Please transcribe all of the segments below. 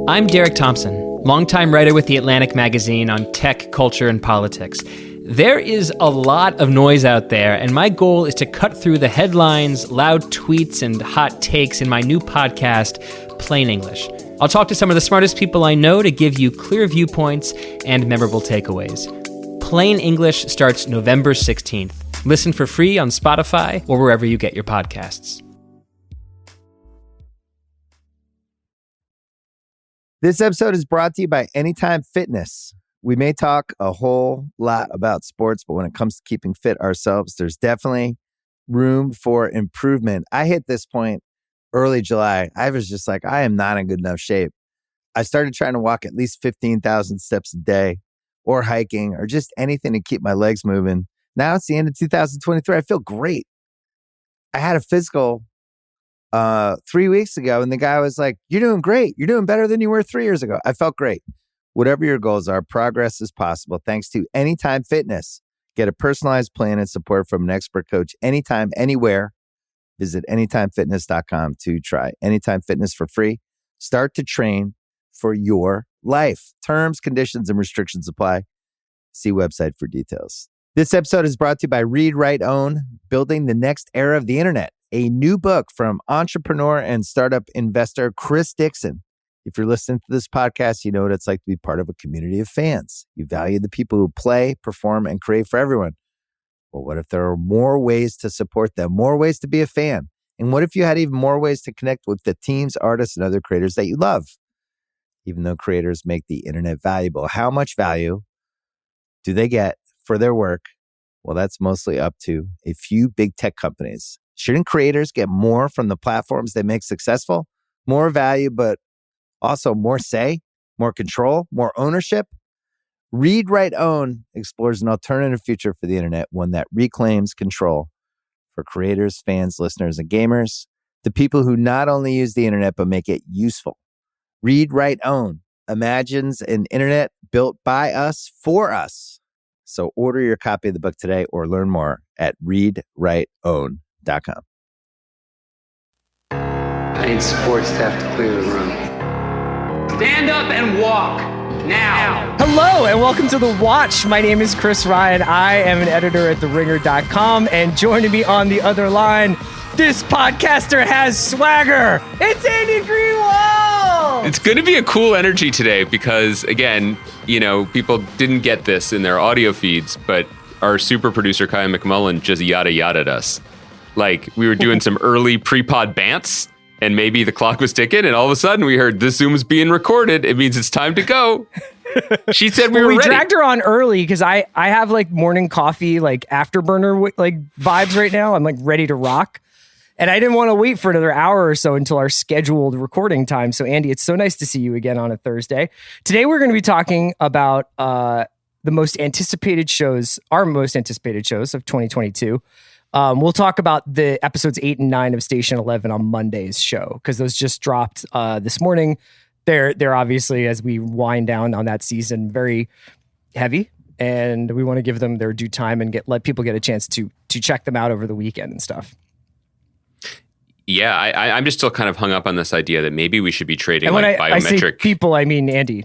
I'm Derek Thompson, longtime writer with The Atlantic magazine on tech, culture, and politics. There is a lot of noise out there, and my goal is to cut through the headlines, loud tweets, and hot takes in my new podcast, Plain English. I'll talk to some of the smartest people I know to give you clear viewpoints and memorable takeaways. Plain English starts November 16th. Listen for free on Spotify or wherever you get your podcasts. This episode is brought to you by Anytime Fitness. We may talk a whole lot about sports, but when it comes to keeping fit ourselves, there's definitely room for improvement. I hit this point early July. I was just like, I am not in good enough shape. I started trying to walk at least 15,000 steps a day or hiking or just anything to keep my legs moving. Now it's the end of 2023. I feel great. I had a physical 3 weeks ago, and the guy was like, "You're doing great. You're doing better than you were 3 years ago." I felt great. Whatever your goals are, progress is possible thanks to Anytime Fitness. Get a personalized plan and support from an expert coach anytime, anywhere. Visit anytimefitness.com to try Anytime Fitness for free. Start to train for your life. Terms, conditions, and restrictions apply. See website for details. This episode is brought to you by Read, Write, Own, Building the Next Era of the Internet, a new book from entrepreneur and startup investor Chris Dixon. If you're listening to this podcast, you know what it's like to be part of a community of fans. You value the people who play, perform, and create for everyone. Well, what if there are more ways to support them, more ways to be a fan? And what if you had even more ways to connect with the teams, artists, and other creators that you love? Even though creators make the internet valuable, how much value do they get for their work? Well, that's mostly up to a few big tech companies. Shouldn't creators get more from the platforms they make successful? More value, but also more say, more control, more ownership? Read, Write, Own explores an alternative future for the internet, one that reclaims control for creators, fans, listeners, and gamers, the people who not only use the internet, but make it useful. Read, Write, Own imagines an internet built by us for us. So order your copy of the book today or learn more at readwriteown.com. I need sports staff to clear the room. Stand up and walk now. Hello and welcome to The Watch. My name is Chris Ryan. I am an editor at TheRinger.com, and joining me on the other line, this podcaster has swagger. It's Andy Greenwald. It's going to be a cool energy today because, again, you know, people didn't get this in their audio feeds, but our super producer, Kyle McMullen, just yada-yada'd us. Like, we were doing some early pre-pod bants, and maybe the clock was ticking, and all of a sudden we heard, this Zoom's being recorded. It means it's time to go. She said we were ready. We dragged her on early because I have, like, morning coffee, like, afterburner, like, vibes right now. I'm, like, ready to rock. And I didn't want to wait for another hour or so until our scheduled recording time. So, Andy, it's so nice to see you again on a Thursday. Today, we're going to be talking about the most anticipated shows, our most anticipated shows of 2022. We'll talk about the episodes 8 and 9 of Station 11 on Monday's show, because those just dropped this morning. They're obviously, as we wind down on that season, very heavy. And we want to give them their due time and let people get a chance to check them out over the weekend and stuff. Yeah, I'm just still kind of hung up on this idea that maybe we should be trading and when like biometric. I say people, I mean Andy.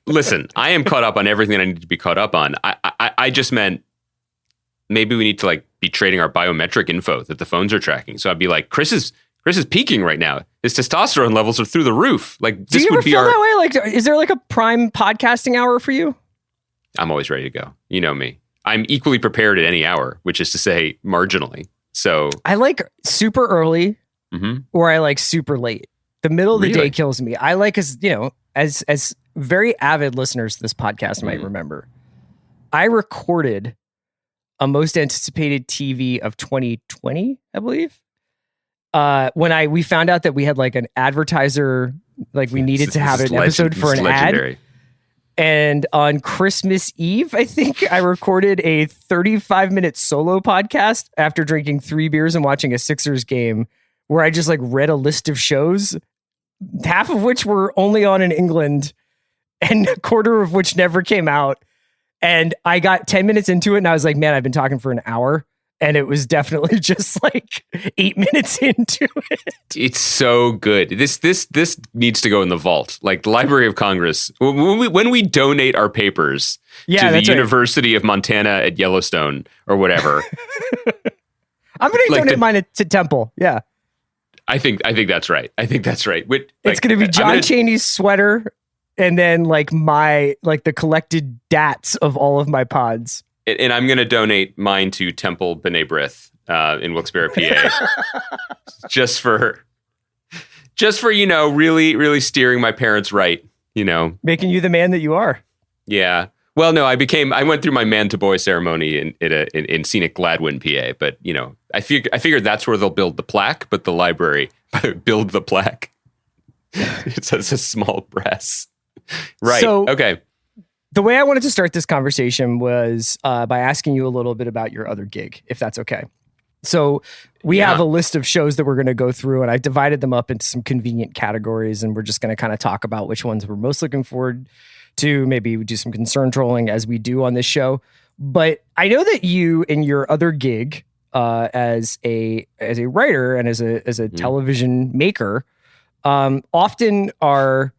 Listen, I am caught up on everything I need to be caught up on. I just meant maybe we need to like be trading our biometric info that the phones are tracking. So I'd be like, Chris is peaking right now. His testosterone levels are through the roof. Like, do this you ever would be feel our. That way? Like, is there like a prime podcasting hour for you? I'm always ready to go. You know me. I'm equally prepared at any hour, which is to say, marginally. So I like super early or I like super late. The middle of the day kills me. I like, as very avid listeners to this podcast might remember, I recorded a most anticipated TV of 2020, I believe. When we found out that we had like an advertiser, like we needed to have an episode for an ad. And on Christmas Eve, I think I recorded a 35-minute solo podcast after drinking 3 beers and watching a Sixers game, where I just like read a list of shows, half of which were only on in England and a quarter of which never came out. And I got 10 minutes into it and I was like, man, I've been talking for an hour. And it was definitely just like 8 minutes into it. It's so good. This needs to go in the vault. Like the Library of Congress, when we donate our papers to the University of Montana at Yellowstone or whatever. I'm going to donate mine to Temple. Yeah. I think that's right. It's going to be John Chaney's sweater and then like the collected dats of all of my pods. And I'm going to donate mine to Temple B'nai B'rith in Wilkes-Barre, PA. just for really, really steering my parents right, making you the man that you are. Yeah. Well, no, I went through my man to boy ceremony in scenic Gladwin, PA. But I figured that's where they'll build the plaque, but the library build the plaque. It's a small brass. Right. So, okay. The way I wanted to start this conversation was by asking you a little bit about your other gig, if that's okay. So we have a list of shows that we're going to go through, and I divided them up into some convenient categories, and we're just going to kind of talk about which ones we're most looking forward to. Maybe we do some concern trolling as we do on this show. But I know that you, in your other gig as a writer and as a television maker, often are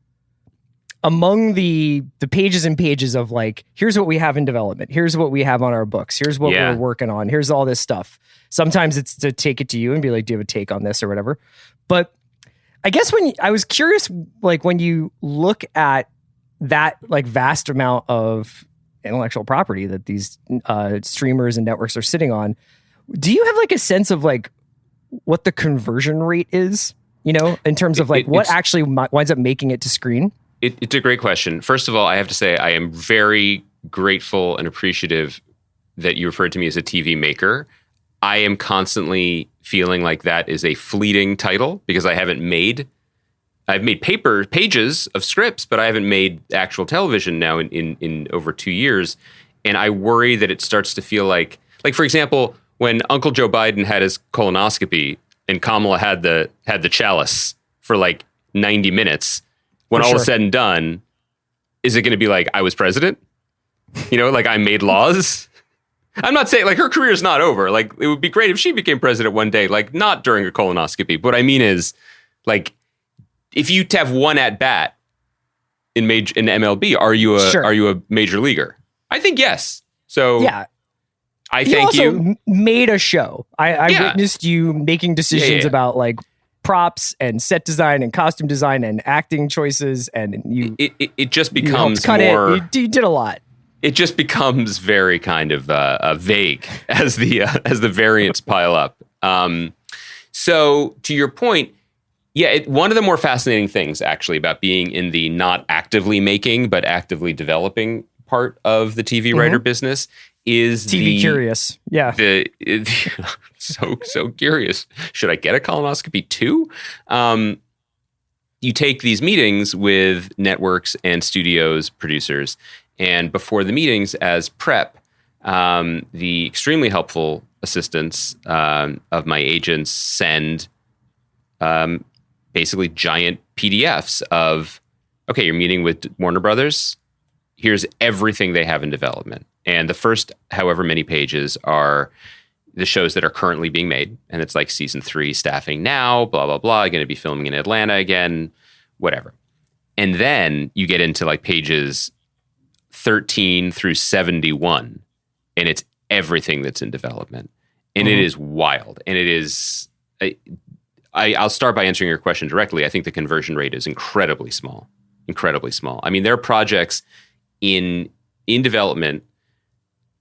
among the pages and pages of like, here's what we have in development. Here's what we have on our books. Here's what we're working on. Here's all this stuff. Sometimes it's to take it to you and be like, do you have a take on this or whatever? But I guess I was curious, like when you look at that like vast amount of intellectual property that these streamers and networks are sitting on, do you have like a sense of like what the conversion rate is, in terms of like what actually winds up making it to screen? It's a great question. First of all, I have to say I am very grateful and appreciative that you referred to me as a TV maker. I am constantly feeling like that is a fleeting title because I've made pages of scripts, but I haven't made actual television now in over 2 years. And I worry that it starts to feel like for example, when Uncle Joe Biden had his colonoscopy and Kamala had the chalice for like 90 minutes, when all is said and done, is it going to be like, I was president? Like I made laws? I'm not saying like her career is not over. Like it would be great if she became president one day, like not during a colonoscopy. But what I mean is like, if you have one at bat in MLB, are you a major leaguer? I think yes. So yeah. I thank you. Also made a show. I witnessed you making decisions about like props and set design and costume design and acting choices, and it just becomes more. You did a lot. It just becomes very kind of vague as the variants pile up. So to your point, one of the more fascinating things actually about being in the not actively making but actively developing part of the TV writer business is TV curious. Yeah. So curious. Should I get a colonoscopy too? You take these meetings with networks and studios, producers, and before the meetings as prep, the extremely helpful assistants of my agents send basically giant PDFs of, okay, you're meeting with Warner Brothers. Here's everything they have in development. And the first however many pages are the shows that are currently being made. And it's like season 3 staffing now, blah, blah, blah. Going to be filming in Atlanta again, whatever. And then you get into like pages 13 through 71. And it's everything that's in development. And it is wild. And it is... I'll start by answering your question directly. I think the conversion rate is incredibly small. Incredibly small. I mean, there are projects in development,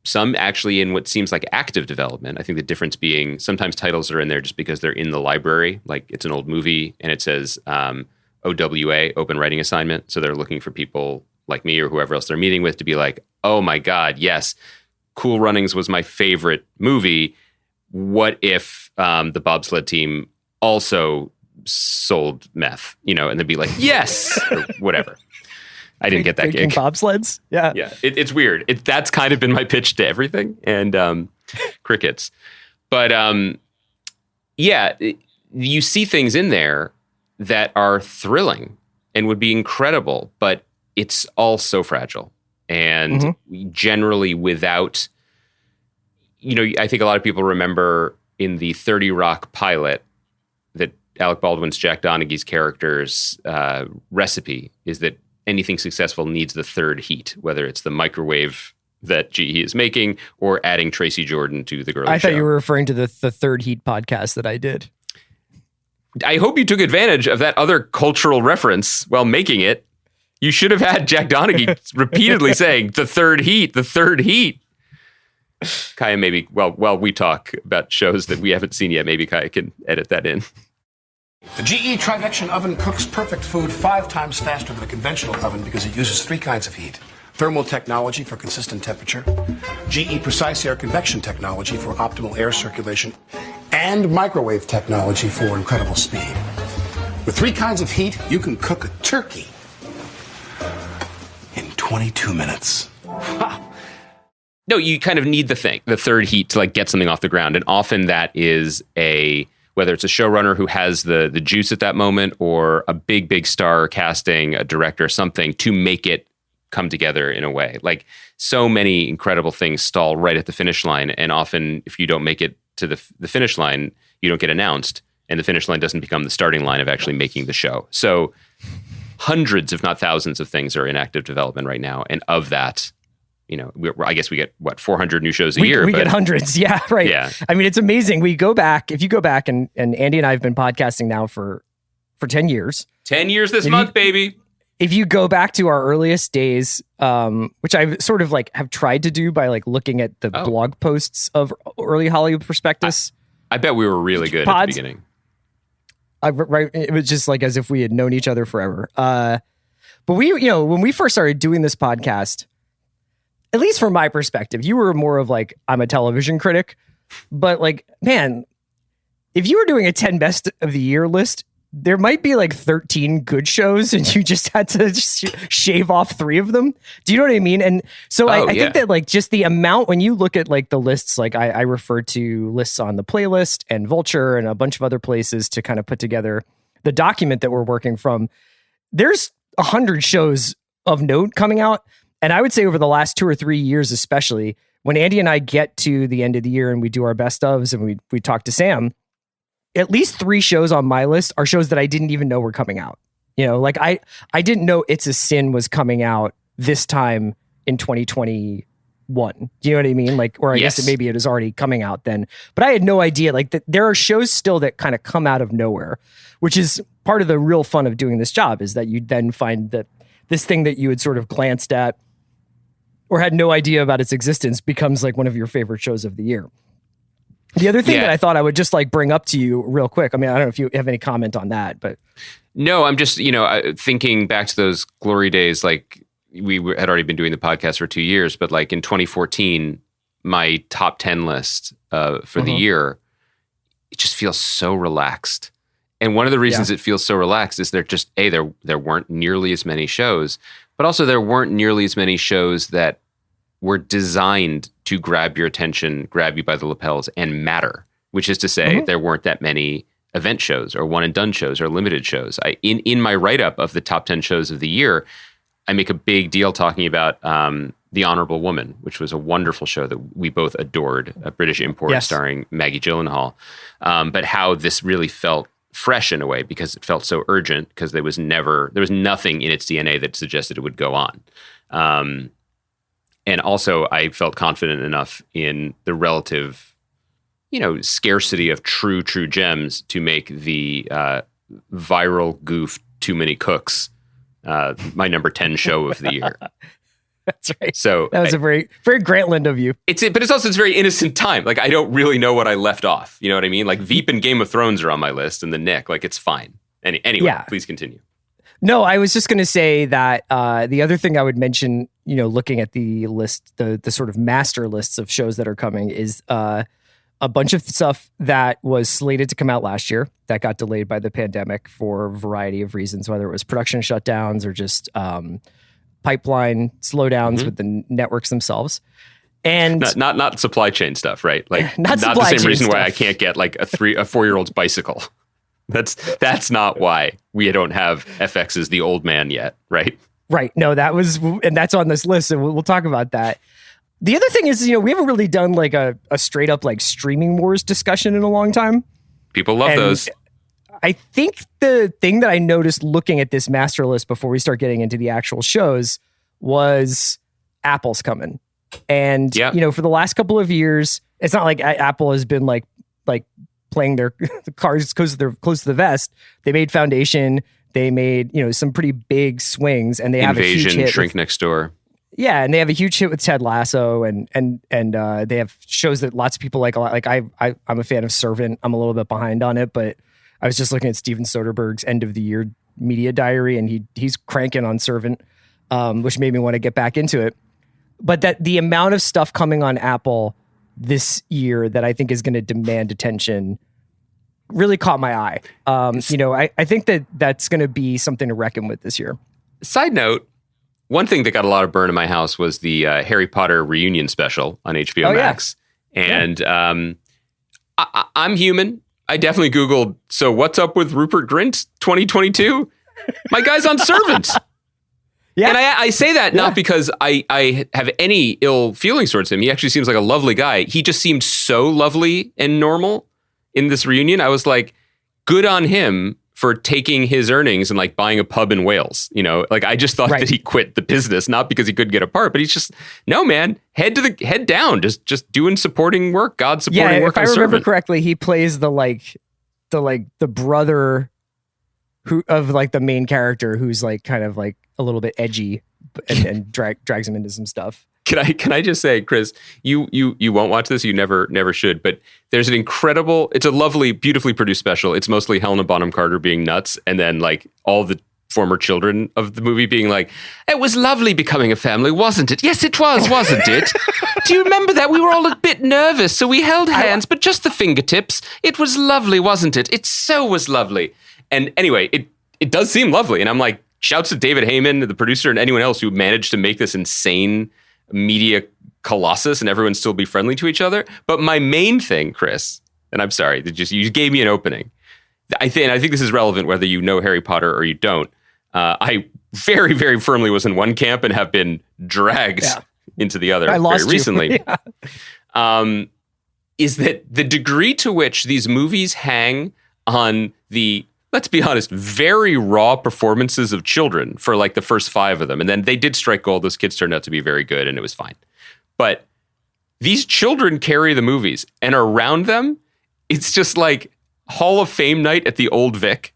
some actually in what seems like active development. I think the difference being sometimes titles are in there just because they're in the library, like it's an old movie and it says OWA, open writing assignment. So they're looking for people like me or whoever else they're meeting with to be like, oh my God, yes, Cool Runnings was my favorite movie. What if the bobsled team also sold meth, and they'd be like, yes, or whatever. I didn't get that gig. Bobsleds? Yeah. Yeah. It's weird. That's kind of been my pitch to everything and crickets. But you see things in there that are thrilling and would be incredible, but it's all so fragile. And generally without, I think a lot of people remember in the 30 Rock pilot that Alec Baldwin's Jack Donaghy's character's recipe is that anything successful needs the third heat, whether it's the microwave that GE is making or adding Tracy Jordan to The Girly Show. I thought you were referring to the Third Heat podcast that I did. I hope you took advantage of that other cultural reference while making it. You should have had Jack Donaghy repeatedly saying, the third heat, the third heat. Kaya, maybe, while we talk about shows that we haven't seen yet, maybe Kaya can edit that in. The GE Trivection oven cooks perfect food 5 times faster than a conventional oven because it uses 3 kinds of heat. Thermal technology for consistent temperature, GE Precise Air Convection technology for optimal air circulation, and microwave technology for incredible speed. With 3 kinds of heat, you can cook a turkey in 22 minutes. No, you kind of need the third heat to like get something off the ground. And often that is whether it's a showrunner who has the juice at that moment or a big star casting, a director, something to make it come together in a way. Like so many incredible things stall right at the finish line. And often if you don't make it to the finish line, you don't get announced. And the finish line doesn't become the starting line of actually making the show. So hundreds, if not thousands of things are in active development right now. And of that, I guess we get 400 new shows a year. We get hundreds. Yeah. Right. Yeah. I mean, it's amazing. If you go back and Andy and I have been podcasting now for 10 years. 10 years this month, baby. If you go back to our earliest days, which I've sort of like have tried to do by like looking at the blog posts of early Hollywood prospectus. I bet we were really good at the beginning. Right. It was just like as if we had known each other forever. But we, when we first started doing this podcast, at least from my perspective, you were more of like, I'm a television critic, but like, man, if you were doing a 10 best of the year list, there might be like 13 good shows and you just had to shave off 3 of them. Do you know what I mean? And so I think that like just the amount, when you look at like the lists, like I refer to lists on the Playlist and Vulture and a bunch of other places to kind of put together the document that we're working from. There's 100 shows of note coming out. And I would say over the last 2 or 3 years, especially when Andy and I get to the end of the year and we do our best ofs and we talk to Sam, at least 3 shows on my list are shows that I didn't even know were coming out. Like I didn't know It's a Sin was coming out this time in 2021. Do you know what I mean? Like, or I guess maybe it was already coming out then, but I had no idea. Like there are shows still that kind of come out of nowhere, which is part of the real fun of doing this job, is that you then find that this thing that you had sort of glanced at or had no idea about its existence becomes like one of your favorite shows of the year. The other thing that I thought I would just like bring up to you real quick. I mean, I don't know if you have any comment on that, but. No, I'm just, thinking back to those glory days. Like we had already been doing the podcast for 2 years, but like in 2014, my top 10 list for the year, it just feels so relaxed. And one of the reasons it feels so relaxed is there weren't nearly as many shows, but also there weren't nearly as many shows that were designed to grab your attention, grab you by the lapels, and matter. Which is to say, there weren't that many event shows or one and done shows or limited shows. In my write-up of the top 10 shows of the year, I make a big deal talking about The Honorable Woman, which was a wonderful show that we both adored, a British import starring Maggie Gyllenhaal. But how this really felt fresh in a way because it felt so urgent, because there was nothing in its DNA that suggested it would go on. And also I felt confident enough in the relative, scarcity of true gems to make the viral goof Too Many Cooks my number 10 show of the year. That's right. So that was a very, very Grantland of you. But it's also very innocent time. Like I don't really know what I left off. You know what I mean? Like Veep and Game of Thrones are on my list, and The Nick. Like it's fine. Anyway, please continue. No, I was just going to say that the other thing I would mention, looking at the list, the sort of master lists of shows that are coming, is a bunch of stuff that was slated to come out last year that got delayed by the pandemic for a variety of reasons, whether it was production shutdowns or just pipeline slowdowns with the networks themselves. And not supply chain stuff, right? Like not the same reason why I can't get like a 4-year-old's bicycle. That's not why we don't have FX's The Old Man yet, right? Right. No, and that's on this list, and we'll talk about that. The other thing is, we haven't really done like a straight up like streaming wars discussion in a long time. People love those. I think the thing that I noticed looking at this master list before we start getting into the actual shows was Apple's coming. And, for the last couple of years, it's not like Apple has been like playing their the cards close to the vest. They made Foundation. They made, some pretty big swings, and they have a huge hit. Shrink Next Door. Yeah, and they have a huge hit with Ted Lasso, and they have shows that lots of people like a lot. Like I'm a fan of Servant. I'm a little bit behind on it, but I was just looking at Steven Soderbergh's end of the year media diary, and he's cranking on Servant, which made me want to get back into it. But that the amount of stuff coming on Apple this year that I think is going to demand attention really caught my eye. I think that's going to be something to reckon with this year. Side note, one thing that got a lot of burn in my house was the Harry Potter reunion special on HBO Max. Yeah. And I'm human. I definitely Googled, so what's up with Rupert Grint 2022? My guy's on Servant. Yeah. And I say that not because I have any ill feelings towards him. He actually seems like a lovely guy. He just seemed so lovely and normal in this reunion. I was like, good on him for taking his earnings and like buying a pub in Wales. I just thought that he quit the business, not because he couldn't get a part, but he's just, no, man, head down, just doing supporting work, God supporting work. If I remember correctly, he plays the brother of like the main character who's like kind of like a little bit edgy and drags him into some stuff. Can I just say, Chris, you won't watch this. You never should. But there's it's a lovely, beautifully produced special. It's mostly Helena Bonham Carter being nuts, and then like all the former children of the movie being like, "It was lovely becoming a family, wasn't it? Yes, it was, wasn't it? Do you remember that? We were all a bit nervous, so we held hands, but just the fingertips. It was lovely, wasn't it? It so was lovely." And anyway, it does seem lovely, and I'm like, shouts to David Heyman, the producer, and anyone else who managed to make this insane media colossus and everyone still be friendly to each other. But my main thing, Chris, and I'm sorry, you gave me an opening. I think this is relevant whether you know Harry Potter or you don't. I very, very firmly was in one camp and have been dragged into the other very recently. Is that the degree to which these movies hang on the, let's be honest, very raw performances of children for like the first 5 of them. And then they did strike gold. Those kids turned out to be very good and it was fine. But these children carry the movies, and around them, it's just like Hall of Fame night at the Old Vic.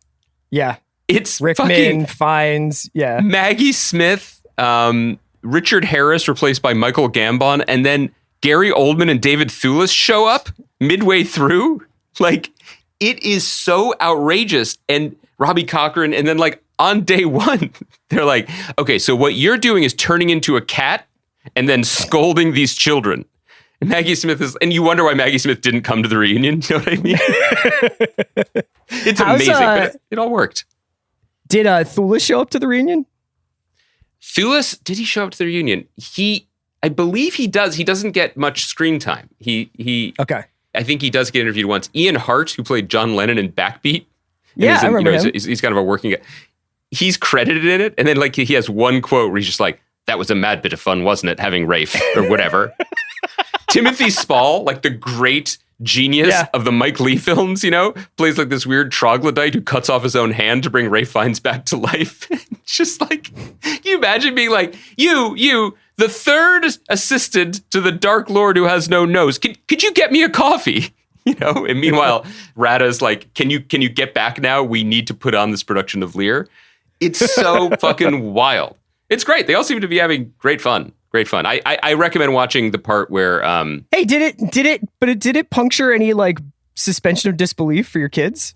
Yeah. It's Rickman, Fiennes, Maggie Smith, Richard Harris replaced by Michael Gambon, and then Gary Oldman and David Thewlis show up midway through. Like, it is so outrageous. And Robbie Cochran, and then like on day 1, they're like, okay, so what you're doing is turning into a cat and then scolding these children. And Maggie Smith is, and you wonder why Maggie Smith didn't come to the reunion. You know what I mean? It's amazing, but it all worked. Did Thewlis show up to the reunion? Thewlis, did he show up to the reunion? I believe he does. He doesn't get much screen time. Okay. I think he does get interviewed once. Ian Hart, who played John Lennon in Backbeat. I remember him. He's kind of a working guy. He's credited in it. And then like he has one quote where he's just like, that was a mad bit of fun, wasn't it? Having Rafe or whatever. Timothy Spall, like the great genius of the Mike Leigh films, plays like this weird troglodyte who cuts off his own hand to bring Rafe Fiennes back to life. It's just like, can you imagine being like, you, the third assistant to the Dark Lord who has no nose. Could you get me a coffee? And meanwhile, Rada's like, can you get back now? We need to put on this production of Lear. It's so fucking wild. It's great. They all seem to be having great fun. Great fun. I recommend watching the part where hey, did it puncture any like suspension of disbelief for your kids?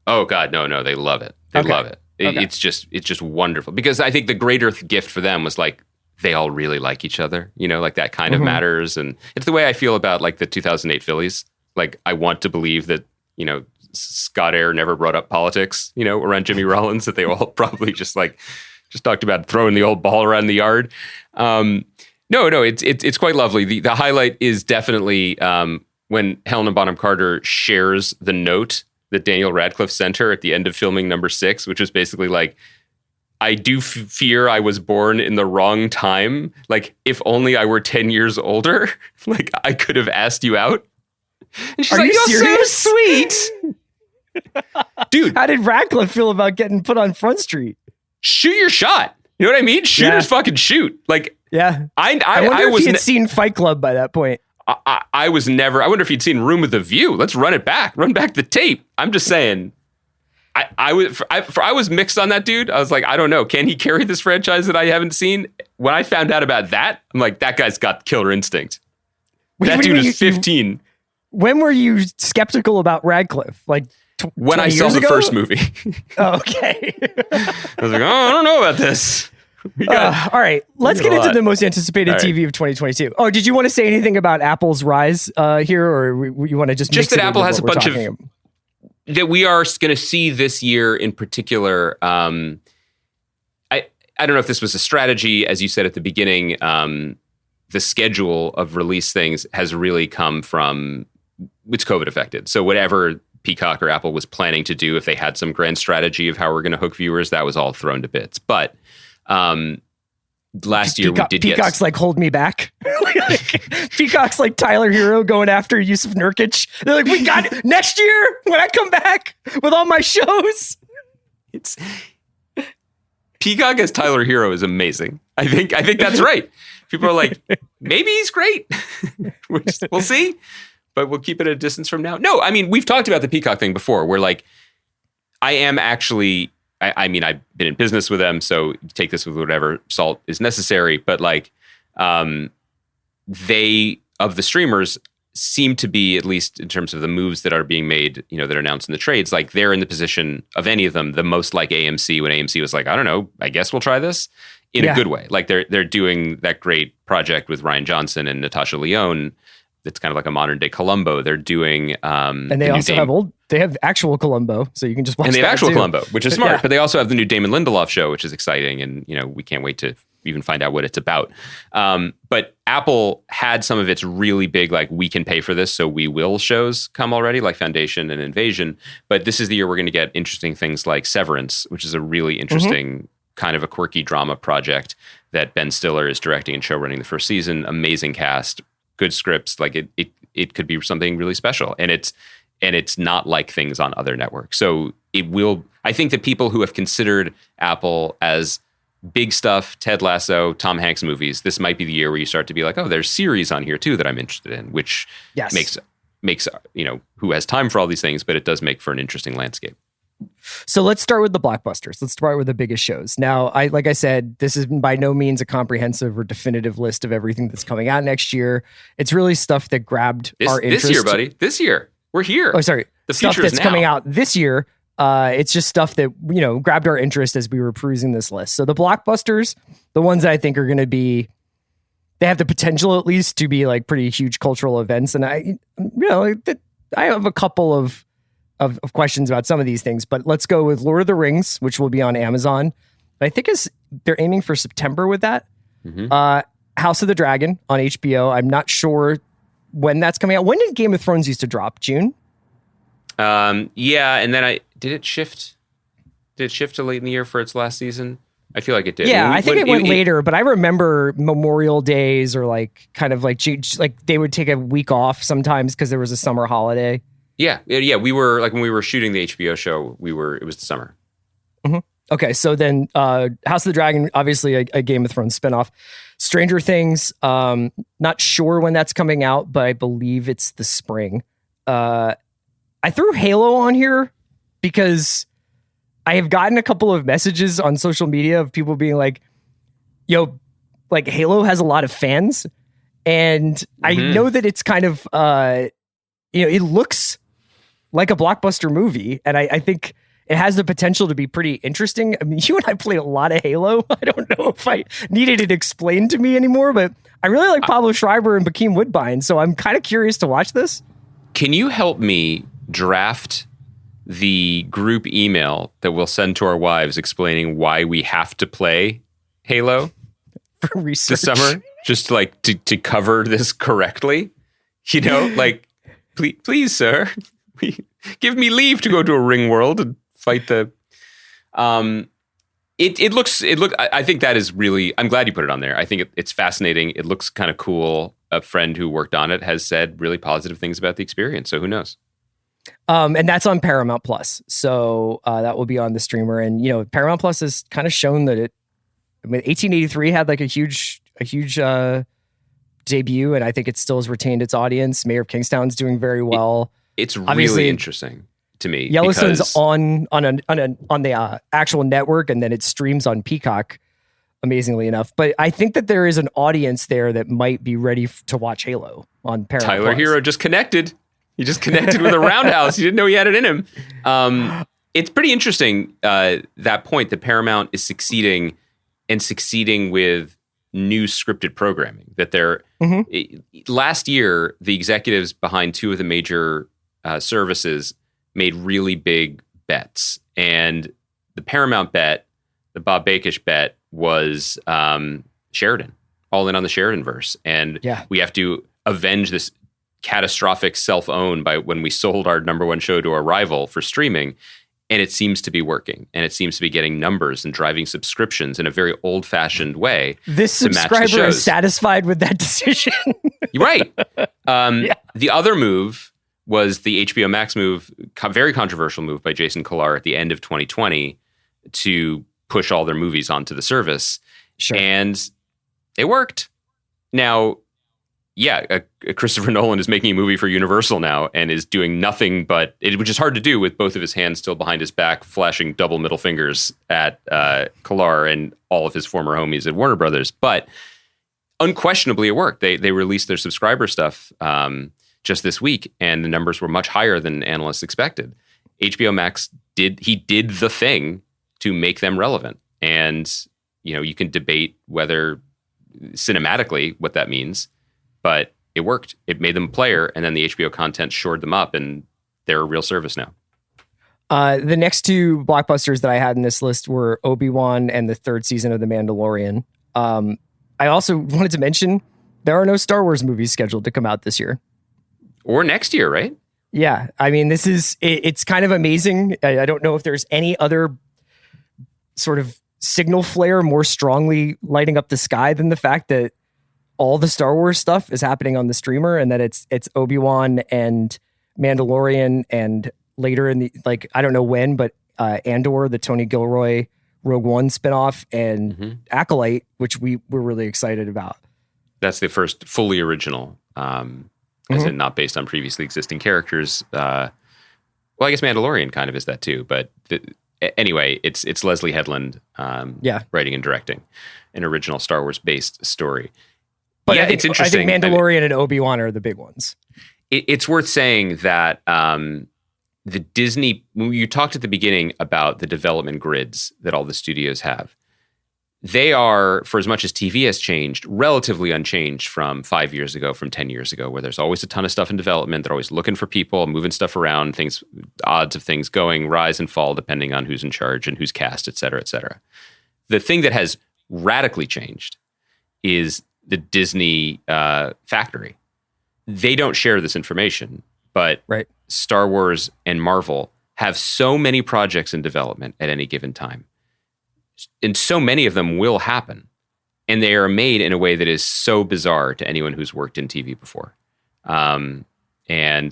Oh God, no, they love it. They love it. It's just wonderful, because I think the greater gift for them was like they all really like each other, like that kind of matters. And it's the way I feel about like the 2008 Phillies. Like, I want to believe that, Scott Air never brought up politics, around Jimmy Rollins, that they all probably just talked about throwing the old ball around the yard. No, it's quite lovely. The highlight is definitely when Helena Bonham Carter shares the note that Daniel Radcliffe sent her at the end of filming number 6, which was basically like, I do fear I was born in the wrong time. Like, if only I were 10 years older, like I could have asked you out. And she's like, "You're so sweet." Dude, how did Radcliffe feel about getting put on Front Street? Shoot your shot. You know what I mean? Shooters fucking shoot. Like, yeah. I wonder if was he had seen Fight Club by that point. I was never. I wonder if he'd seen Room with a View. Let's run it back. Run back the tape. I'm just saying. I was mixed on that dude. I was like, I don't know. Can he carry this franchise that I haven't seen? When I found out about that, I'm like, that guy's got killer instinct. That dude is 15. When were you skeptical about Radcliffe? Like when I saw the first movie. Oh, okay. I was like, I don't know about this. All right, let's get into the most anticipated TV of 2022. Oh, did you want to say anything about Apple's rise here, or you want to just that Apple has a bunch of that we are going to see this year in particular? I don't know if this was a strategy, as you said at the beginning. The schedule of release things has really come from it's COVID affected. So whatever Peacock or Apple was planning to do, if they had some grand strategy of how we're going to hook viewers, that was all thrown to bits. But last year we did Peacock's like, hold me back. Peacock's like Tyler Hero going after Yusuf Nurkic. They're like, we got it next year when I come back with all my shows. It's Peacock as Tyler Hero is amazing. I think that's right. People are like, maybe he's great. We'll see, but we'll keep it at a distance from now. No, I mean, we've talked about the Peacock thing before, where like, I am actually, I mean, I've been in business with them, so take this with whatever salt is necessary. But like, they, of the streamers, seem to be, at least in terms of the moves that are being made, you know, that are announced in the trades, like they're in the position of any of them, the most like AMC, when AMC was like, I don't know, I guess we'll try this in a good way. Like they're doing that great project with Ryan Johnson and Natasha Lyonne. That's kind of like a modern day Columbo. They're doing, and they also they have actual Columbo, so you can just watch. And they have that actual too. Columbo, which is smart. But they also have the new Damon Lindelof show, which is exciting, and you know we can't wait to even find out what it's about. But Apple had some of its really big, like, we can pay for this, so we will shows come already, like Foundation and Invasion. But this is the year we're going to get interesting things like Severance, which is a really interesting kind of a quirky drama project that Ben Stiller is directing and showrunning the first season. Amazing cast, good scripts. Like it could be something really special, and it's not like things on other networks. So it will. I think that people who have considered Apple as big stuff, Ted Lasso, Tom Hanks movies, this might be the year where you start to be like, oh, there's series on here too that I'm interested in, which makes you know, who has time for all these things, but it does make for an interesting landscape. So let's start with the blockbusters. Let's start with the biggest shows. Now, like I said, this is by no means a comprehensive or definitive list of everything that's coming out next year. It's really stuff that grabbed our interest. This year, buddy. This year. We're here. Oh, sorry. The stuff future is that's now. coming out this year. It's just stuff that, you know, grabbed our interest as we were perusing this list. So the blockbusters, the ones that I think are going to be, they have the potential at least to be like pretty huge cultural events. And I have a couple of questions about some of these things, but let's go with Lord of the Rings, which will be on Amazon. I think they're aiming for September with that. House of the Dragon on HBO. I'm not sure when that's coming out. When did Game of Thrones used to drop? June? Yeah, and then did it shift to late in the year for its last season? I feel like it did. Yeah, I think it went later, but I remember Memorial Days or like kind of like they would take a week off sometimes because there was a summer holiday. Yeah. We were like, when we were shooting the HBO show, it was the summer. Okay, so then House of the Dragon, obviously a Game of Thrones spinoff. Stranger Things, not sure when that's coming out, but I believe it's the spring. I threw Halo on here because I have gotten a couple of messages on social media of people being like, yo, like Halo has a lot of fans. And I know that it's kind of, it looks like a blockbuster movie. And I think it has the potential to be pretty interesting. I mean, you and I played a lot of Halo. I don't know if I needed it explained to me anymore, but I really like Pablo Schreiber and Bokeem Woodbine. So I'm kind of curious to watch this. Can you help me draft the group email that we'll send to our wives explaining why we have to play Halo for research this summer, just like to cover this correctly? You know, like, please, sir, give me leave to go to a ring world and fight the. I think that is really, I'm glad you put it on there. I think it's fascinating. It looks kind of cool. A friend who worked on it has said really positive things about the experience. So who knows? And that's on Paramount Plus. So that will be on the streamer. And, Paramount Plus has kind of shown that 1883 had like a huge debut. And I think it still has retained its audience. Mayor of Kingstown's doing very well. It's really interesting to me. Yellowstone's on the actual network, and then it streams on Peacock, amazingly enough. But I think that there is an audience there that might be ready to watch Halo on Paramount Tyler Plus. Hero just connected. He just connected with a roundhouse. You didn't know he had it in him. It's pretty interesting, that point that Paramount is succeeding with new scripted programming. That they're last year, the executives behind two of the major services made really big bets. And the Paramount bet, the Bob Bakish bet, was Sheridan, all in on the Sheridan-verse. And we have to avenge this catastrophic self-own by when we sold our number one show to a rival for streaming. And it seems to be working. And it seems to be getting numbers and driving subscriptions in a very old-fashioned way. This subscriber is satisfied with that decision. Right. The other move was the HBO Max move, very controversial move by Jason Kilar at the end of 2020 to push all their movies onto the service. Sure. And it worked. Now, Christopher Nolan is making a movie for Universal now and is doing nothing but, which is hard to do with both of his hands still behind his back, flashing double middle fingers at Kilar and all of his former homies at Warner Brothers. But unquestionably, it worked. They released their subscriber stuff just this week, and the numbers were much higher than analysts expected. HBO Max did the thing to make them relevant. And, you can debate whether cinematically what that means, but it worked. It made them a player, and then the HBO content shored them up, and they're a real service now. The next two blockbusters that I had in this list were Obi-Wan and the third season of The Mandalorian. I also wanted to mention there are no Star Wars movies scheduled to come out this year. Or next year, right? Yeah. I mean, it's kind of amazing. I don't know if there's any other sort of signal flare more strongly lighting up the sky than the fact that all the Star Wars stuff is happening on the streamer, and that it's Obi-Wan and Mandalorian, and later in the, I don't know when, but Andor, the Tony Gilroy Rogue One spinoff, and Acolyte, which we're really excited about. That's the first fully original, as in not based on previously existing characters. Well, I guess Mandalorian kind of is that too, but anyway, it's Leslie Headland writing and directing an original Star Wars based story. But it's interesting. I think Mandalorian and Obi-Wan are the big ones. It's worth saying that the Disney, when you talked at the beginning about the development grids that all the studios have, they are, for as much as TV has changed, relatively unchanged from 5 years ago, from 10 years ago, where there's always a ton of stuff in development. They're always looking for people, moving stuff around, odds of things going rise and fall depending on who's in charge and who's cast, et cetera, et cetera. The thing that has radically changed is the Disney factory. They don't share this information, but Star Wars and Marvel have so many projects in development at any given time. And so many of them will happen. And they are made in a way that is so bizarre to anyone who's worked in TV before. And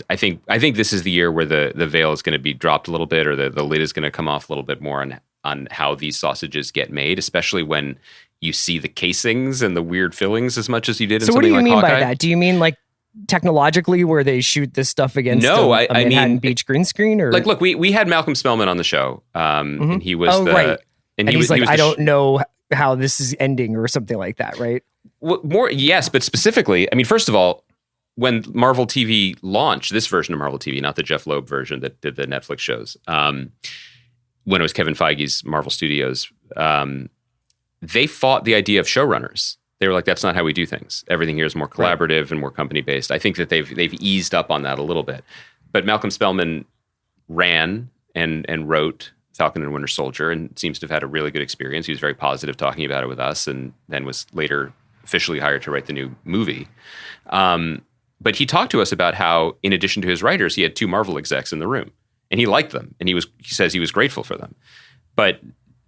I think this is the year where the veil is going to be dropped a little bit, or the lid is going to come off a little bit more on how these sausages get made, especially when you see the casings and the weird fillings as much as you did in something like Hawkeye. So what do you mean by that? Do you mean technologically where they shoot this stuff against a Manhattan Beach green screen? Or look, we had Malcolm Spellman on the show, and he was and he's like, I don't know how this is ending or something like that, right? Well, yes, but specifically, first of all, when Marvel TV launched, this version of Marvel TV, not the Jeff Loeb version that did the Netflix shows, when it was Kevin Feige's Marvel Studios, they fought the idea of showrunners. They were like, that's not how we do things. Everything here is more collaborative and more company-based. I think that they've eased up on that a little bit. But Malcolm Spellman ran and wrote Falcon and Winter Soldier and seems to have had a really good experience. He was very positive talking about it with us, and then was later officially hired to write the new movie. But he talked to us about how, in addition to his writers, he had two Marvel execs in the room, and he liked them, and he says he was grateful for them. But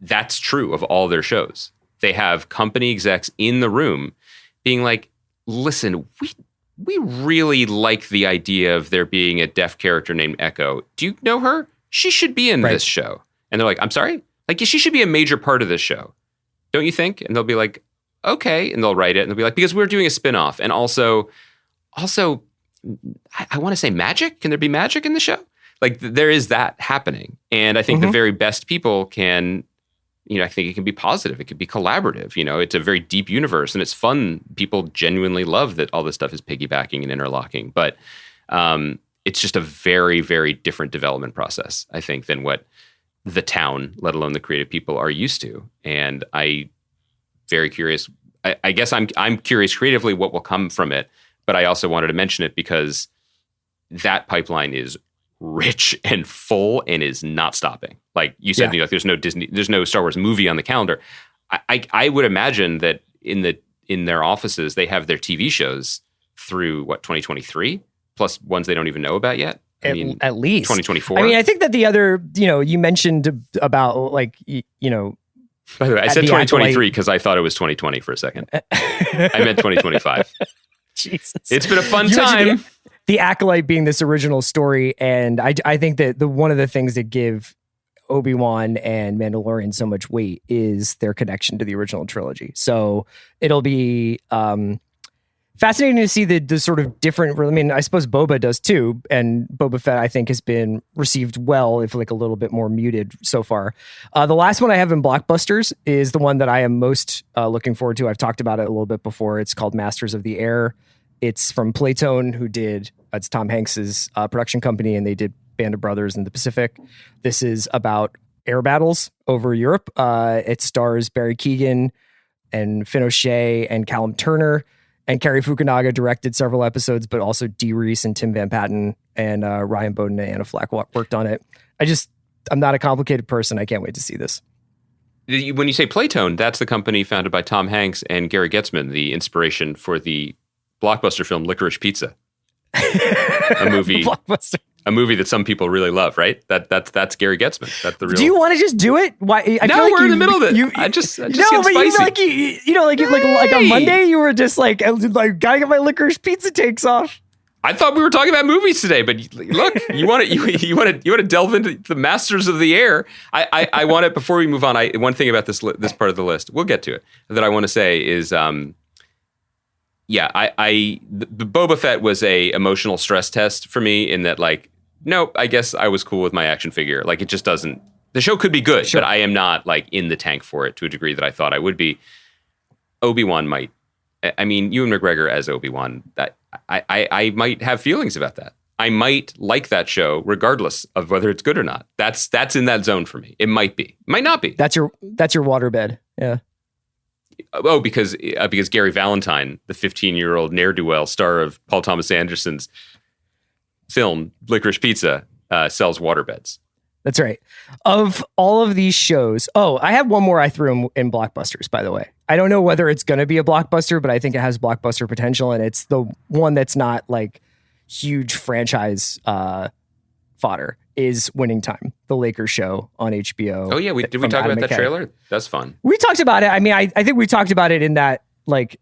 that's true of all their shows. They have company execs in the room being like, listen, we really like the idea of there being a deaf character named Echo. Do you know her? She should be in this show. And they're like, I'm sorry? Like, she should be a major part of this show. Don't you think? And they'll be like, okay. And they'll write it and they'll be like, because we're doing a spinoff. And also, I want to say magic. Can there be magic in the show? Like, there is that happening. And I think the very best people can, I think it can be positive. It could be collaborative. It's a very deep universe and it's fun. People genuinely love that all this stuff is piggybacking and interlocking. But it's just a very, very different development process, I think, than what the town, let alone the creative people, are used to. And very curious. I guess I'm curious creatively what will come from it. But I also wanted to mention it because that pipeline is rich and full and is not stopping. Like you said, there's no Star Wars movie on the calendar. I would imagine that in their offices they have their TV shows through 2023 plus ones they don't even know about yet. At least 2024. I mean, I think that the other, you mentioned about by the way, I said 2023 because I thought it was 2020 for a second. I meant 2025. Jesus. It's been a fun time. The Acolyte being this original story, and I think that one of the things that give Obi-Wan and Mandalorian so much weight is their connection to the original trilogy. So it'll be fascinating to see the sort of different. I mean, I suppose Boba does too, and Boba Fett I think has been received well, if like a little bit more muted so far. The last one I have in Blockbusters is the one that I am most looking forward to. I've talked about it a little bit before. It's called Masters of the Air. It's from Playtone, who it's Tom Hanks's production company, and they did Band of Brothers in the Pacific. This is about air battles over Europe. It stars Barry Keoghan and Finn O'Shea and Callum Turner, and Cary Fukunaga directed several episodes, but also Dee Reese and Tim Van Patten and Ryan Bowden and Anna Flack worked on it. I'm not a complicated person. I can't wait to see this. When you say Playtone, that's the company founded by Tom Hanks and Gary Getzman, the inspiration for the blockbuster film Licorice Pizza, a movie that some people really love, right? That's Gary Getzman. That's the real. Do you want to just do it? Why? I no, feel like we're in the middle of it. I just no, get but spicy. like on Monday, you were just like gotta get my licorice pizza takes off. I thought we were talking about movies today, but look, you want to delve into the Masters of the Air. I want it before we move on. One thing about this part of the list, we'll get to it, that I want to say is. The Boba Fett was a emotional stress test for me in that, like, nope, I guess I was cool with my action figure. Like, it just doesn't, the show could be good, but I am not like in the tank for it to a degree that I thought I would be. Obi-Wan might, I mean, Ewan McGregor as Obi-Wan, that I might have feelings about that. I might like that show regardless of whether it's good or not. That's in that zone for me. It might be, might not be. That's your waterbed. Yeah. Oh, because Gary Valentine, the 15-year-old ne'er-do-well star of Paul Thomas Anderson's film Licorice Pizza, sells waterbeds. That's right. Of all of these shows, I have one more I threw in Blockbusters, by the way. I don't know whether it's going to be a blockbuster, but I think it has blockbuster potential, and it's the one that's not like huge franchise fodder. Is Winning Time, the Lakers show on HBO. Oh yeah, did we talk about that trailer? That's fun. We talked about it. I mean, I think we talked about it in that, like,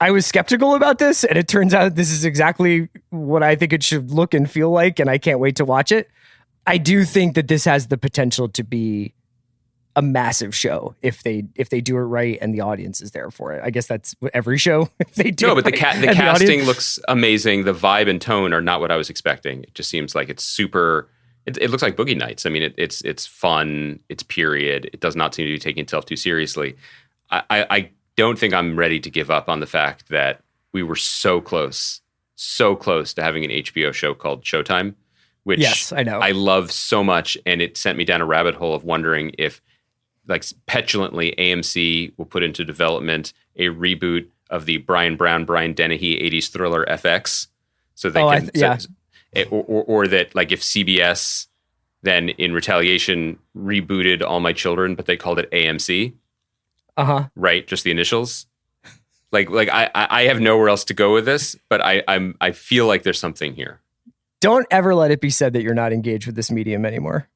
I was skeptical about this, and it turns out this is exactly what I think it should look and feel like, and I can't wait to watch it. I do think that this has the potential to be a massive show if they do it right and the audience is there for it. I guess that's every show if they do. No, but right, the casting looks amazing. The vibe and tone are not what I was expecting. It just seems like it's super. It looks like Boogie Nights. I mean, it's fun. It's period. It does not seem to be taking itself too seriously. I don't think I'm ready to give up on the fact that we were so close to having an HBO show called Showtime, which yes, I know. I love so much. And it sent me down a rabbit hole of wondering if, like, petulantly AMC will put into development a reboot of the Brian Brown, Brian Dennehy 80s thriller FX. So they can... Or that, like, if CBS then in retaliation rebooted All My Children, but they called it AMC. Right, just the initials. Like I have nowhere else to go with this, but I feel like there's something here. Don't ever let it be said that you're not engaged with this medium anymore.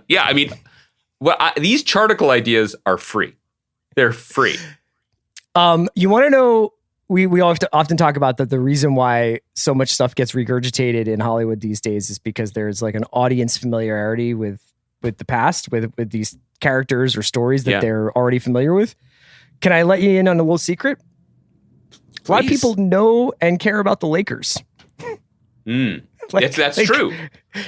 Yeah. I mean, these charticle ideas are free. They're free. You want to know, we often talk about that the reason why so much stuff gets regurgitated in Hollywood these days is because there's like an audience familiarity with the past, with these characters or stories that they're already familiar with. Can I let you in on a little secret? A lot of people know and care about the Lakers. That's true.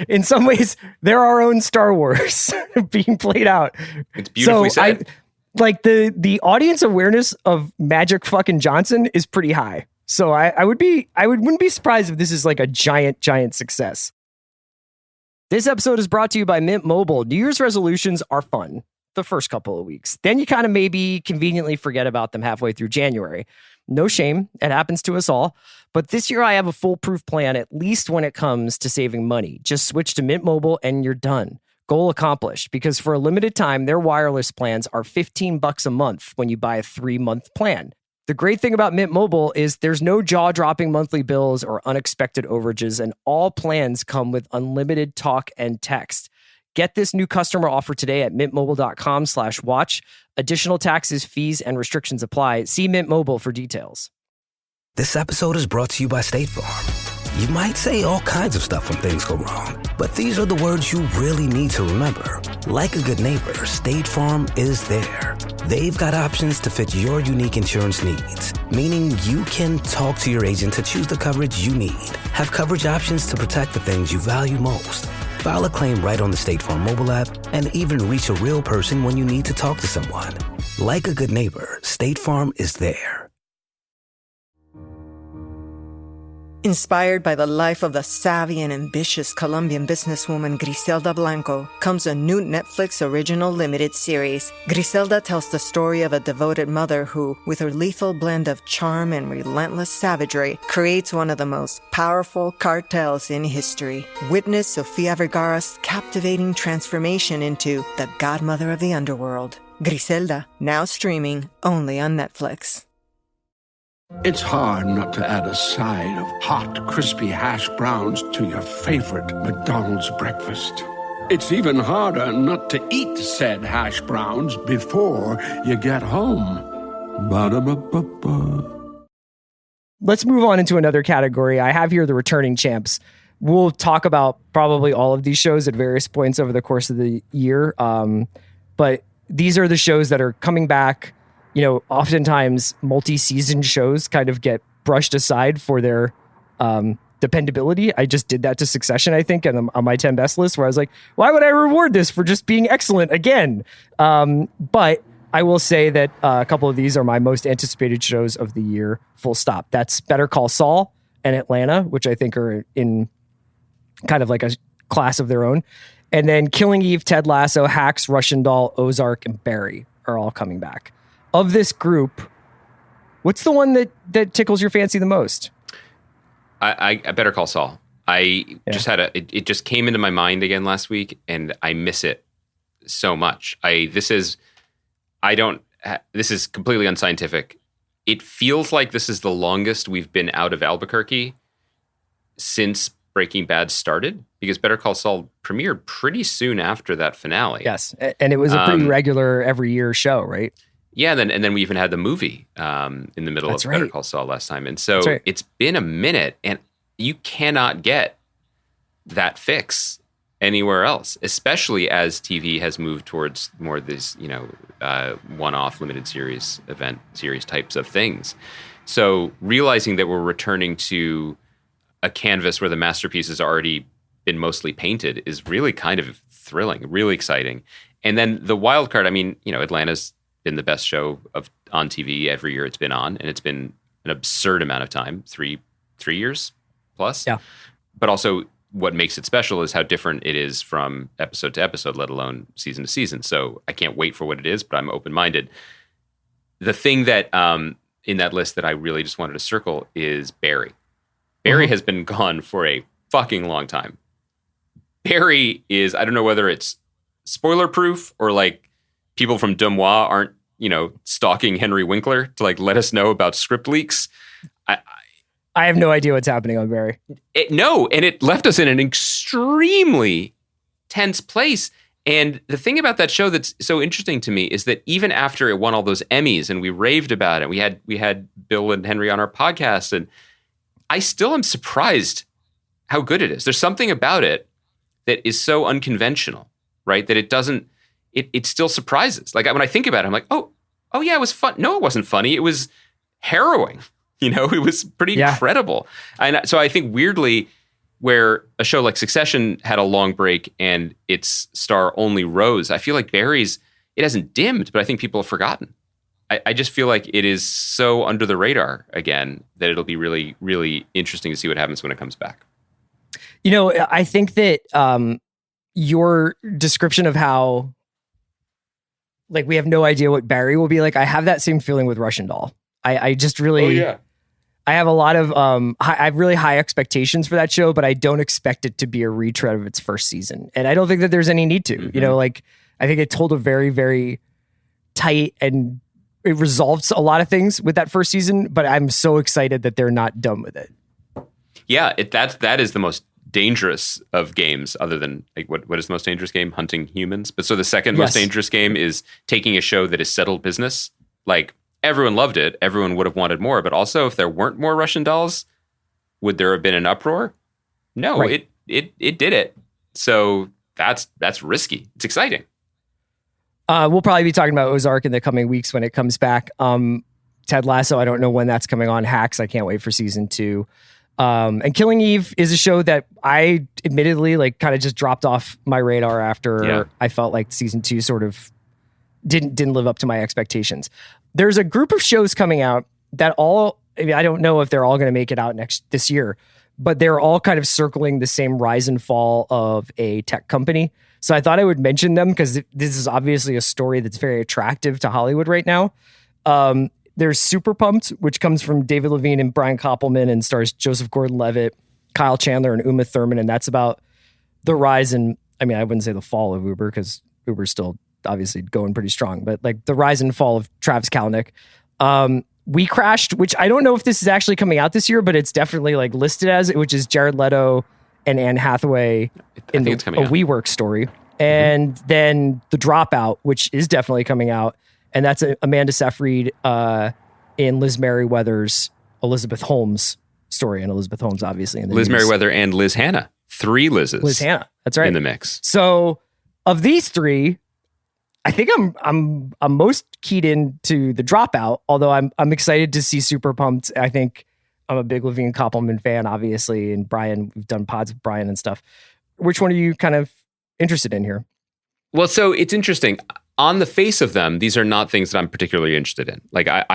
In some ways, they're our own Star Wars being played out. It's beautifully said. The audience awareness of Magic fucking Johnson is pretty high. So I wouldn't be surprised if this is like a giant success. This episode is brought to you by Mint Mobile. New Year's resolutions are fun the first couple of weeks. Then you kind of maybe conveniently forget about them halfway through January. No shame. It happens to us all. But this year I have a foolproof plan, at least when it comes to saving money. Just switch to Mint Mobile and you're done. Goal accomplished, because for a limited time, their wireless plans are $15 a month when you buy a 3-month plan. The great thing about Mint Mobile is there's no jaw-dropping monthly bills or unexpected overages, and all plans come with unlimited talk and text. Get this new customer offer today at mintmobile.com/watch. Additional taxes, fees, and restrictions apply. See Mint Mobile for details. This episode is brought to you by State Farm. You might say all kinds of stuff when things go wrong, but these are the words you really need to remember. Like a good neighbor, State Farm is there. They've got options to fit your unique insurance needs, meaning you can talk to your agent to choose the coverage you need. Have coverage options to protect the things you value most. File a claim right on the State Farm mobile app and even reach a real person when you need to talk to someone. Like a good neighbor, State Farm is there. Inspired by the life of the savvy and ambitious Colombian businesswoman Griselda Blanco comes a new Netflix original limited series. Griselda tells the story of a devoted mother who, with her lethal blend of charm and relentless savagery, creates one of the most powerful cartels in history. Witness Sofia Vergara's captivating transformation into the godmother of the underworld. Griselda, now streaming only on Netflix. It's hard not to add a side of hot, crispy hash browns to your favorite McDonald's breakfast. It's even harder not to eat said hash browns before you get home. Ba-da-ba-ba-ba. Let's move on into another category. I have here the returning champs. We'll talk about probably all of these shows at various points over the course of the year. But these are the shows that are coming back. You know, oftentimes multi-season shows kind of get brushed aside for their dependability. I just did that to Succession, I think, and on my 10 best list, where I was like, why would I reward this for just being excellent again? But I will say that a couple of these are my most anticipated shows of the year, full stop. That's Better Call Saul and Atlanta, which I think are in kind of like a class of their own. And then Killing Eve, Ted Lasso, Hacks, Russian Doll, Ozark, and Barry are all coming back. Of this group, what's the one that tickles your fancy the most? I Better Call Saul. Just had it just came into my mind again last week, and I miss it so much. This is completely unscientific. It feels like this is the longest we've been out of Albuquerque since Breaking Bad started, because Better Call Saul premiered pretty soon after that finale. Yes, and it was a pretty regular every year show, right? Yeah, and then we even had the movie in the middle of Better Call Saul last time. And so it's been a minute, and you cannot get that fix anywhere else, especially as TV has moved towards more of these, one-off limited series, event series types of things. So realizing that we're returning to a canvas where the masterpiece has already been mostly painted is really kind of thrilling, really exciting. And then the wild card, Atlanta's been the best show on TV every year it's been on, and it's been an absurd amount of time, three years plus. Yeah. But also what makes it special is how different it is from episode to episode, let alone season to season. So I can't wait for what it is, but I'm open-minded. The thing that in that list that I really just wanted to circle is Barry. Barry has been gone for a fucking long time. Barry is, I don't know whether it's spoiler proof or like people from Demois aren't, stalking Henry Winkler to like let us know about script leaks. I have no idea what's happening on Barry. And it left us in an extremely tense place. And the thing about that show that's so interesting to me is that even after it won all those Emmys and we raved about it, we had Bill and Henry on our podcast, and I still am surprised how good it is. There's something about it that is so unconventional, right? That it still surprises. Like when I think about it, I'm like, oh yeah, it was fun. No, it wasn't funny. It was harrowing. It was pretty incredible. And so I think weirdly, where a show like Succession had a long break and its star only rose, I feel like Barry's, it hasn't dimmed, but I think people have forgotten. I just feel like it is so under the radar again that it'll be really, really interesting to see what happens when it comes back. I think that your description of how like we have no idea what Barry will be like, I have that same feeling with Russian Doll. I just really... I have a lot of I have really high expectations for that show, but I don't expect it to be a retread of its first season. And I don't think that there's any need to. Mm-hmm. I think it told a very, very tight, and it resolved a lot of things with that first season, but I'm so excited that they're not done with it. Yeah, that is the most dangerous of games, other than like what is the most dangerous game? Hunting humans. But so the second most dangerous game is taking a show that is settled business. Like, everyone loved it. Everyone would have wanted more. But also, if there weren't more Russian Dolls, would there have been an uproar? No, right. It did it. So that's risky. It's exciting. We'll probably be talking about Ozark in the coming weeks when it comes back. Ted Lasso, I don't know when that's coming on. Hacks, I can't wait for season 2. And Killing Eve is a show that I admittedly kind of just dropped off my radar after I felt like season 2 sort of didn't live up to my expectations. There's a group of shows coming out that I don't know if they're all going to make it out this year, but they're all kind of circling the same rise and fall of a tech company. So I thought I would mention them because this is obviously a story that's very attractive to Hollywood right now. There's Super Pumped, which comes from David Levine and Brian Koppelman and stars Joseph Gordon-Levitt, Kyle Chandler, and Uma Thurman. And that's about the rise and, I wouldn't say the fall of Uber because Uber's still obviously going pretty strong, but like the rise and fall of Travis Kalanick. We Crashed, which I don't know if this is actually coming out this year, but it's definitely listed as it, which is Jared Leto and Anne Hathaway in a WeWork story. And then The Dropout, which is definitely coming out. And that's Amanda Seyfried in Liz Merriweather's Elizabeth Holmes story. And Elizabeth Holmes, obviously. In the Liz Merriweather and Liz Hannah. 3 Liz's. Liz Hannah. That's right. In the mix. So of these 3, I think I'm most keyed into The Dropout, although I'm excited to see Super Pumped. I think I'm a big Levine Koppelman fan, obviously, and Brian, we've done pods with Brian and stuff. Which one are you kind of interested in here? Well, so it's interesting. On the face of them, these are not things that I'm particularly interested in. Like I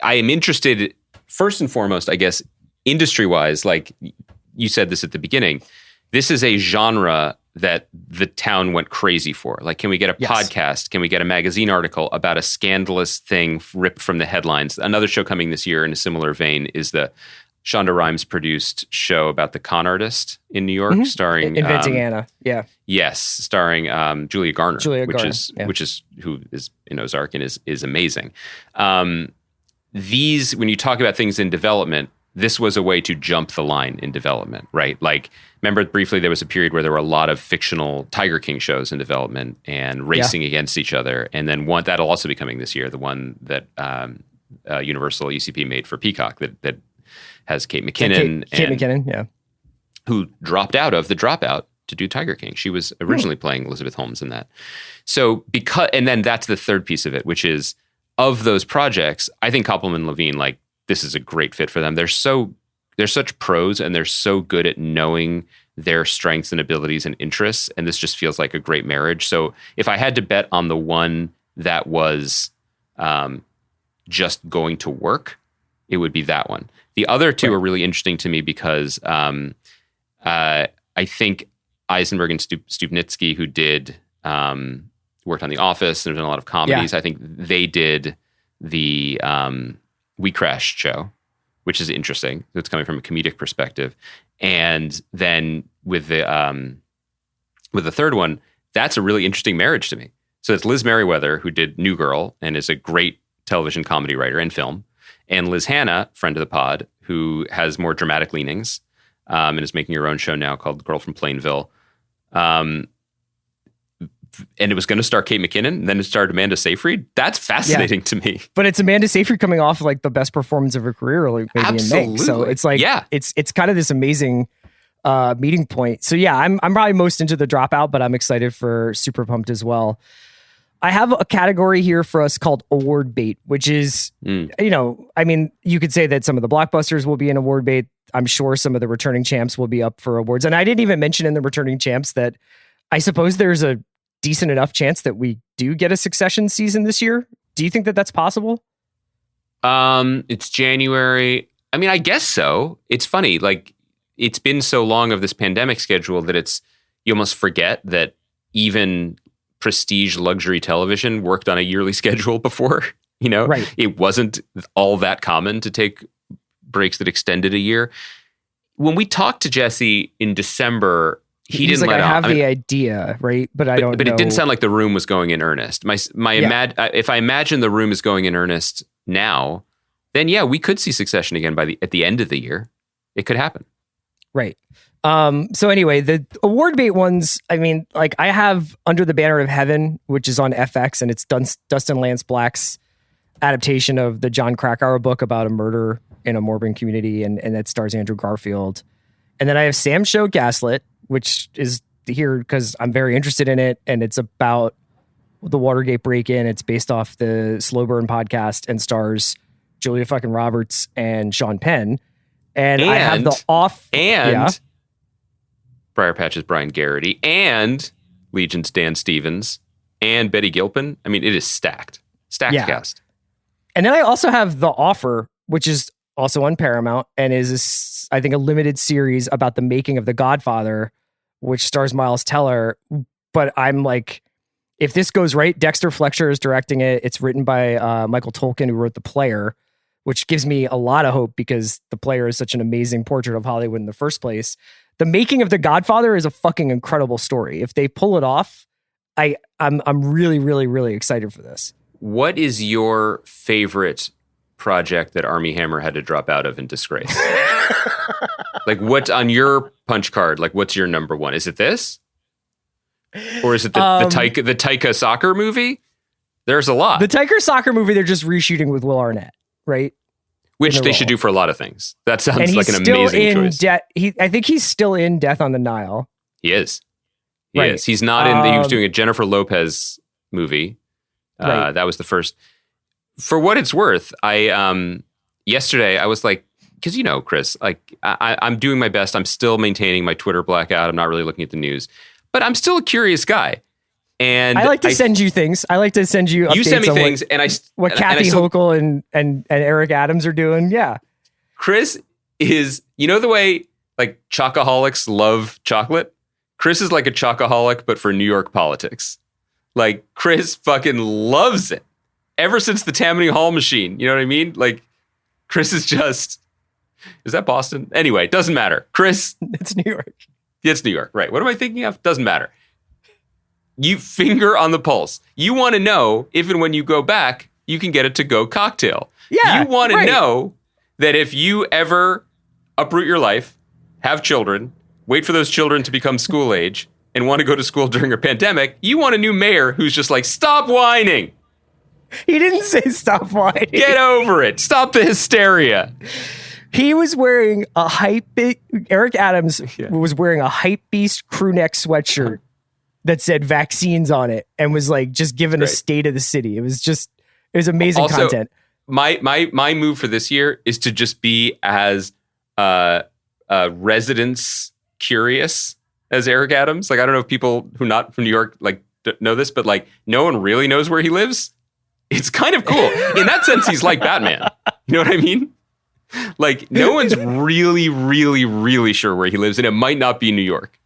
am interested first and foremost, I guess, industry-wise. Like you said this at the beginning, this is a genre that the town went crazy for. Like, can we get a podcast? Can we get a magazine article about a scandalous thing ripped from the headlines? Another show coming this year in a similar vein is the Shonda Rhimes produced show about the con artist in New York, starring Inventing Anna. Yeah. Yes, starring Julia Garner, which is who is in Ozark and is amazing. These, when you talk about things in development, this was a way to jump the line in development, right? Like, remember briefly there was a period where there were a lot of fictional Tiger King shows in development and racing against each other. And then one that'll also be coming this year, the one that Universal UCP made for Peacock that has Kate McKinnon. Kate McKinnon, yeah. Who dropped out of The Dropout to do Tiger King. She was originally playing Elizabeth Holmes in that. So and then that's the third piece of it, which is of those projects, I think Koppelman and Levine, this is a great fit for them. They're such pros and they're so good at knowing their strengths and abilities and interests. And this just feels like a great marriage. So if I had to bet on the one that was just going to work, it would be that one. The other two are really interesting to me because I think Eisenberg and Stupnitsky, who did worked on The Office and done a lot of comedies, I think they did the We Crashed show, which is interesting. It's coming from a comedic perspective. And then with the third one, that's a really interesting marriage to me. So it's Liz Merriweather, who did New Girl and is a great television comedy writer and film, and Liz Hannah, friend of the pod, who has more dramatic leanings and is making her own show now called Girl from Plainville. and it was going to star Kate McKinnon, and then it starred Amanda Seyfried. That's fascinating to me. But it's Amanda Seyfried coming off like the best performance of her career, like maybe Absolutely. in Meg. So it's like, it's kind of this amazing meeting point. So yeah, I'm probably most into the Dropout, but I'm excited for Super Pumped as well. I have a category here for us called award bait, which is, you know, I mean, you could say that some of the blockbusters will be an award bait. I'm sure some of the returning champs will be up for awards. And I didn't even mention in the returning champs that I suppose there's a decent enough chance that we do get a Succession season this year. Do you think that that's possible? It's January. I mean, I guess so. It's funny. Like, it's been so long of this pandemic schedule that you almost forget that even prestige luxury television worked on a yearly schedule before, you know, right. It wasn't all that common to take breaks that extended a year. When we talked to Jesse in December, he didn't like, let I on. have the idea, right? But I don't know. But it didn't sound like the room was going in earnest. If I imagine the room is going in earnest now, then yeah, we could see Succession again at the end of the year. It could happen. Right. So anyway, the award bait ones, I mean, like I have Under the Banner of Heaven, which is on FX, and it's Dustin Lance Black's adaptation of the John Krakauer book about a murder in a Mormon community, and that stars Andrew Garfield. And then I have Sam's show Gaslit, which is here because I'm very interested in it, and it's about the Watergate break-in. It's based off the Slow Burn podcast and stars Julia fucking Roberts and Sean Penn. And I have the off... And Briar Patch's Brian Garrity and Legion's Dan Stevens and Betty Gilpin. I mean, it is stacked. Stacked cast. And then I also have The Offer, which is also on Paramount and is, I think, a limited series about the making of The Godfather, which stars Miles Teller. But I'm like, if this goes right, Dexter Fletcher is directing it. It's written by Michael Tolkien, who wrote The Player, which gives me a lot of hope because The Player is such an amazing portrait of Hollywood in the first place. The making of The Godfather is a fucking incredible story. If they pull it off, I'm really, really, really excited for this. What is your favorite project that Armie Hammer had to drop out of in disgrace? Like, what's on your punch card? Like, what's your number one? Is it this? Or is it the Taika soccer movie? There's a lot. The Taika soccer movie, they're just reshooting with Will Arnett, right? Which they should do for a lot of things. That sounds like an amazing choice. I think he's still in Death on the Nile. He is. He is. He's not in. He was doing a Jennifer Lopez movie. Right. That was the first. For what it's worth, yesterday I was like, because Chris, like I'm doing my best. I'm still maintaining my Twitter blackout. I'm not really looking at the news, but I'm still a curious guy. And I like to send you things. I like to send you updates. You send me things, what Kathy Hochul and Eric Adams are doing. Yeah, Chris is. The way like chocoholics love chocolate. Chris is like a chocoholic, but for New York politics. Like Chris fucking loves it. Ever since the Tammany Hall machine, you know what I mean? Like Chris is just. Is that Boston? Anyway, doesn't matter. Chris, it's New York. It's New York, right? What am I thinking of? Doesn't matter. You finger on the pulse. You want to know if and when you go back, you can get a to-go cocktail. Yeah, you want to know that if you ever uproot your life, have children, wait for those children to become school age, and want to go to school during a pandemic, you want a new mayor who's just like, stop whining. He didn't say stop whining. Get over it. Stop the hysteria. He was wearing a Eric Adams was wearing a hype beast crew neck sweatshirt that said vaccines on it and was like just given a state of the city. It was amazing also, content. My move for this year is to just be as residents curious as Eric Adams. Like, I don't know if people who not from New York like know this, but like no one really knows where he lives. It's kind of cool. In that sense, he's like Batman. You know what I mean? Like no one's really, really, really sure where he lives, and it might not be New York.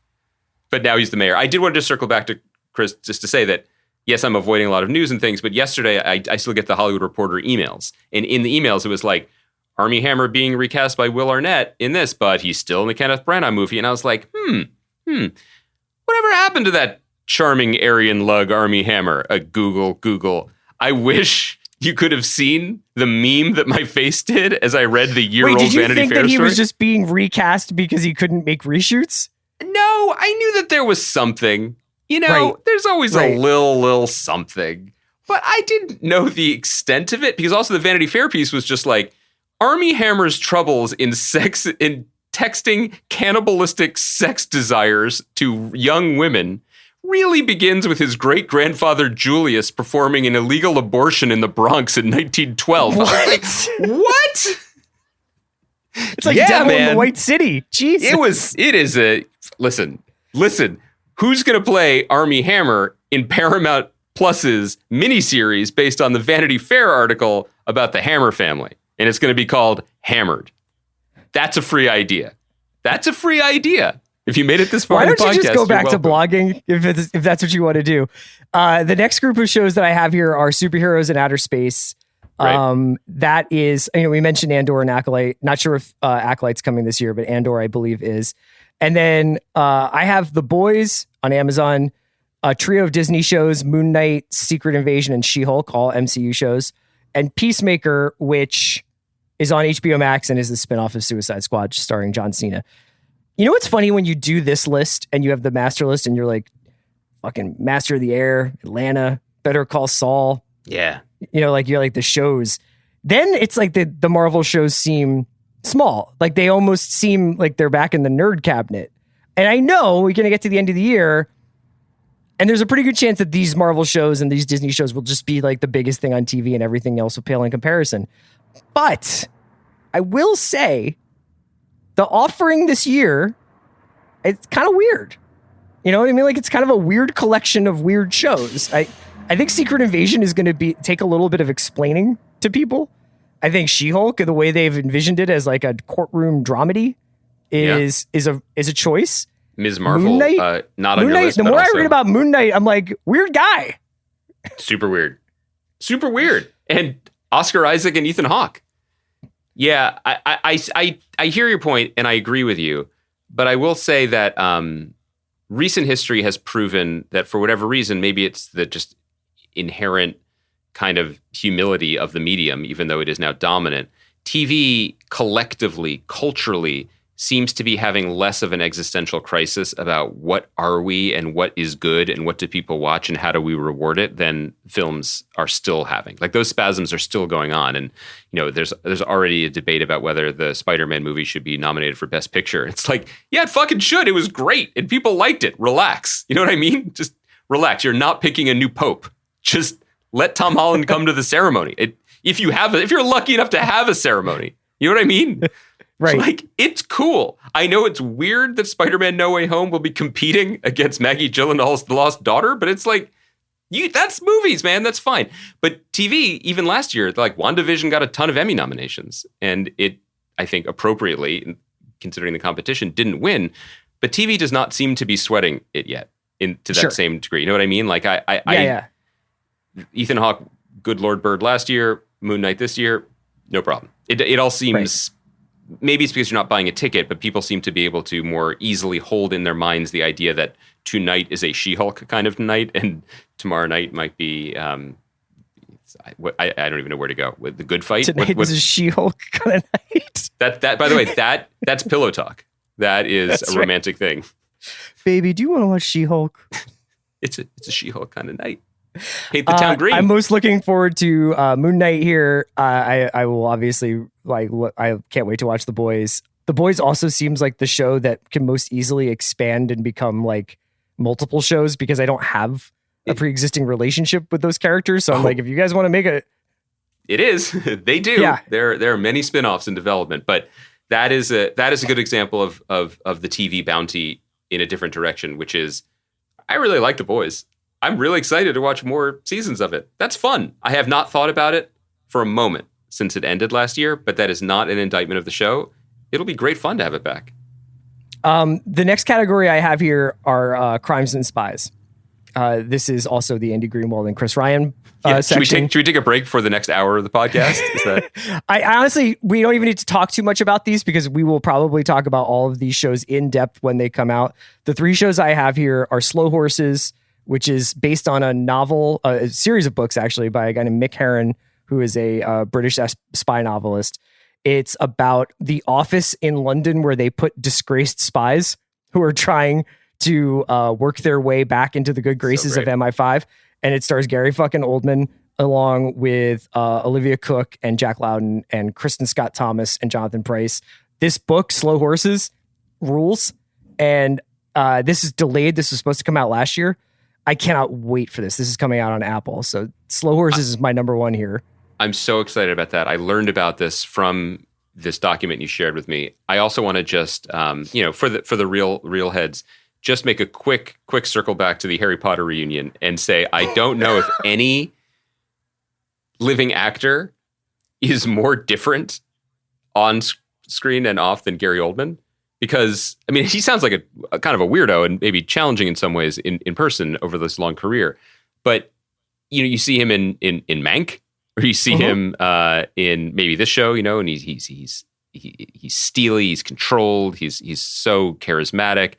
But now he's the mayor. I did want to just circle back to Chris just to say that, yes, I'm avoiding a lot of news and things, but yesterday I still get the Hollywood Reporter emails. And in the emails, it was like, Armie Hammer being recast by Will Arnett in this, but he's still in the Kenneth Branagh movie. And I was like, whatever happened to that charming Aryan lug Armie Hammer? Google. I wish you could have seen the meme that my face did as I read the year-old Vanity Fair story. Did you think that he was just being recast because he couldn't make reshoots? No, I knew that there was something there's always a little something. But I didn't know the extent of it, because also the Vanity Fair piece was just like, Armie Hammer's troubles in texting cannibalistic sex desires to young women really begins with his great-grandfather Julius performing an illegal abortion in the Bronx in 1912. What? It's like Devil in the White City. Jesus. Listen. Who's going to play Armie Hammer in Paramount Plus's miniseries based on the Vanity Fair article about the Hammer family? And it's going to be called Hammered. That's a free idea. If you made it this far, why don't in the podcast, you just go back to welcome. blogging if that's what you want to do? The next group of shows that I have here are Superheroes in Outer Space. Right. That is, we mentioned Andor and Acolyte. Not sure if Acolyte's coming this year, but Andor, I believe, is. And then I have The Boys on Amazon, a trio of Disney shows, Moon Knight, Secret Invasion, and She-Hulk, all MCU shows, and Peacemaker, which is on HBO Max and is the spinoff of Suicide Squad starring John Cena. You know what's funny when you do this list and you have the master list and you're like, fucking Master of the Air, Atlanta, Better Call Saul. Yeah. You're like the shows. Then it's like the Marvel shows seem small. Like they almost seem like they're back in the nerd cabinet. And I know we're going to get to the end of the year and there's a pretty good chance that these Marvel shows and these Disney shows will just be like the biggest thing on TV and everything else will pale in comparison. But I will say the offering this year, it's kind of weird. You know what I mean? Like it's kind of a weird collection of weird shows. I think Secret Invasion is going to take a little bit of explaining to people. I think She-Hulk, the way they've envisioned it as like a courtroom dramedy, is a choice. Ms. Marvel, not on your list. The more I read about Moon Knight, I'm like, weird guy. Super weird. And Oscar Isaac and Ethan Hawke. Yeah, I hear your point and I agree with you, but I will say that recent history has proven that for whatever reason, maybe it's the just inherent kind of humility of the medium, even though it is now dominant. TV collectively, culturally, seems to be having less of an existential crisis about what are we and what is good and what do people watch and how do we reward it than films are still having. Like those spasms are still going on. And, there's already a debate about whether the Spider-Man movie should be nominated for Best Picture. It's like, yeah, it fucking should. It was great. And people liked it. Relax. You know what I mean? Just relax. You're not picking a new pope. Just let Tom Holland come to the ceremony. If you're lucky enough to have a ceremony, you know what I mean? Right. Like, it's cool. I know it's weird that Spider-Man No Way Home will be competing against Maggie Gyllenhaal's The Lost Daughter, but it's like, that's movies, man. That's fine. But TV, even last year, like WandaVision got a ton of Emmy nominations. And it, I think, appropriately, considering the competition, didn't win. But TV does not seem to be sweating it yet to that same degree. You know what I mean? Like, Ethan Hawke, good Lord Bird last year, Moon Knight this year, no problem. It all seems... Right. Maybe it's because you're not buying a ticket, but people seem to be able to more easily hold in their minds the idea that tonight is a She-Hulk kind of night, and tomorrow night might be, I don't even know where to go. With The Good Fight? Tonight is a She-Hulk kind of night. That, by the way, that's pillow talk. That is that's a romantic thing. Baby, do you want to watch She-Hulk? It's a She-Hulk kind of night. Paint the town green. I'm most looking forward to Moon Knight here. I will obviously I can't wait to watch The Boys. The Boys also seems like the show that can most easily expand and become like multiple shows because I don't have a pre-existing relationship with those characters. So I'm like, if you guys want to make it is. They do. Yeah. There are many spinoffs in development, but that is a good example of the TV bounty in a different direction, which is I really like The Boys. I'm really excited to watch more seasons of it. That's fun. I have not thought about it for a moment since it ended last year, but that is not an indictment of the show. It'll be great fun to have it back. The next category I have here are crimes and spies. This is also the Andy Greenwald and Chris Ryan section. Should we take a break for the next hour of the podcast? Is that? I honestly, we don't even need to talk too much about these because we will probably talk about all of these shows in depth when they come out. The three shows I have here are Slow Horses, which is based on a novel, a series of books actually by a guy named Mick Herron, who is a British spy novelist. It's about the office in London where they put disgraced spies who are trying to work their way back into the good graces of MI5. And it stars Gary fucking Oldman along with Olivia Cooke and Jack Lowden and Kristen Scott Thomas and Jonathan Pryce. This book, Slow Horses, rules. And this is delayed. This was supposed to come out last year. I cannot wait for this. This is coming out on Apple. So Slow Horses is my number one here. I'm so excited about that. I learned about this from this document you shared with me. I also want to just, for the real heads, just make a quick circle back to the Harry Potter reunion and say, I don't know if any living actor is more different on screen and off than Gary Oldman. Because, I mean, he sounds like a kind of a weirdo and maybe challenging in some ways in person over this long career. But, you see him in Mank, or you see him in maybe this show, and he's steely, he's controlled, he's so charismatic.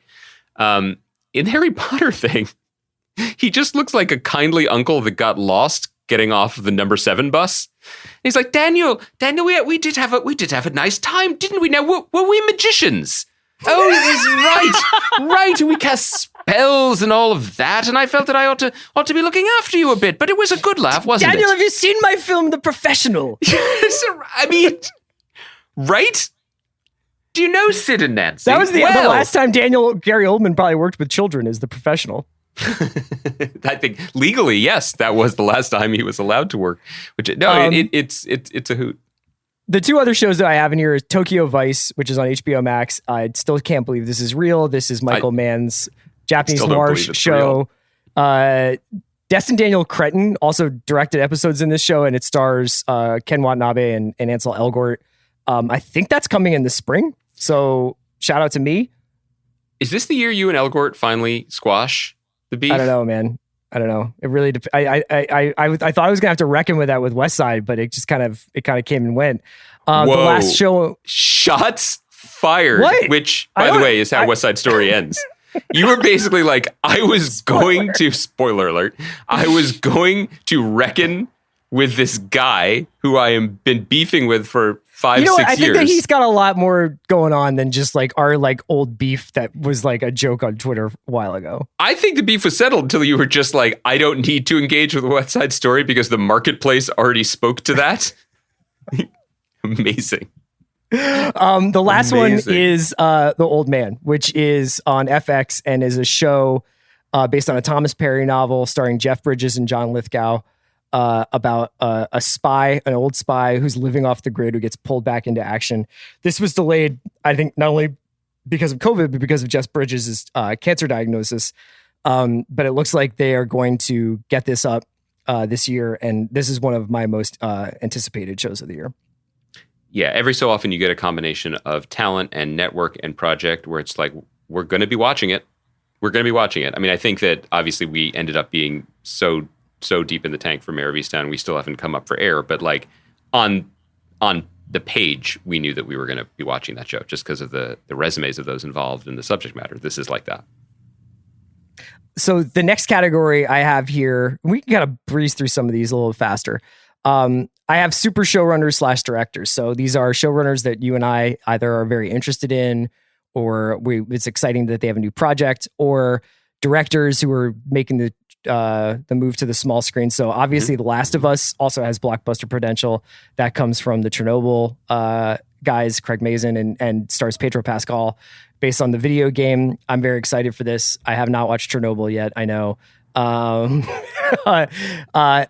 In the Harry Potter thing, he just looks like a kindly uncle that got lost getting off the number 7 bus. He's like, Daniel, we did have a nice time, didn't we? Now, were we magicians? Oh, it is right. We cast spells and all of that, and I felt that I ought to be looking after you a bit. But it was a good laugh, wasn't Daniel, it? have you seen my film, The Professional? I mean, right? Do you know Sid and Nancy? That was the last time Gary Oldman probably worked with children is The Professional. I think legally, yes, that was the last time he was allowed to work. It's a hoot. The two other shows that I have in here is Tokyo Vice, which is on HBO Max. I still can't believe this is real. This is Michael Mann's Japanese noir show. Destin Daniel Cretton also directed episodes in this show, and it stars Ken Watanabe and Ansel Elgort. I think that's coming in the spring. So shout out to me. Is this the year you and Elgort finally squash the beef? I don't know, man. I don't know. It really. I thought I was gonna have to reckon with that with West Side, but it just kind of came and went. Whoa. The last show, shots fired. What? Which, by the way, is how West Side Story ends. You were basically like, I was going to. Spoiler alert! I was going to reckon with this guy who I have been beefing with for 5-6 years. I think that he's got a lot more going on than just like our like old beef that was like a joke on Twitter a while ago. I think the beef was settled until you were just like, I don't need to engage with West Side Story because the marketplace already spoke to that. Amazing. The last one is The Old Man, which is on FX and is a show based on a Thomas Perry novel starring Jeff Bridges and John Lithgow. About a spy, an old spy who's living off the grid, who gets pulled back into action. This was delayed, I think, not only because of COVID, but because of Jeff Bridges' cancer diagnosis. But it looks like they are going to get this up this year, and this is one of my most anticipated shows of the year. Yeah, every so often you get a combination of talent and network and project where it's like, we're going to be watching it. We're going to be watching it. I mean, I think that obviously we ended up being so deep in the tank for Mayor of Easttown, we still haven't come up for air, but like on the page, we knew that we were going to be watching that show just because of the resumes of those involved in the subject matter. This is like that. So the next category I have here, we can kind of breeze through some of these a little faster. I have super showrunners / directors. So these are showrunners that you and I either are very interested in, or it's exciting that they have a new project, or directors who are making the move to the small screen. So obviously The Last of Us also has blockbuster potential. That comes from the Chernobyl guys, Craig Mazin, and stars Pedro Pascal based on the video game. I'm very excited for this. I have not watched Chernobyl yet, I know.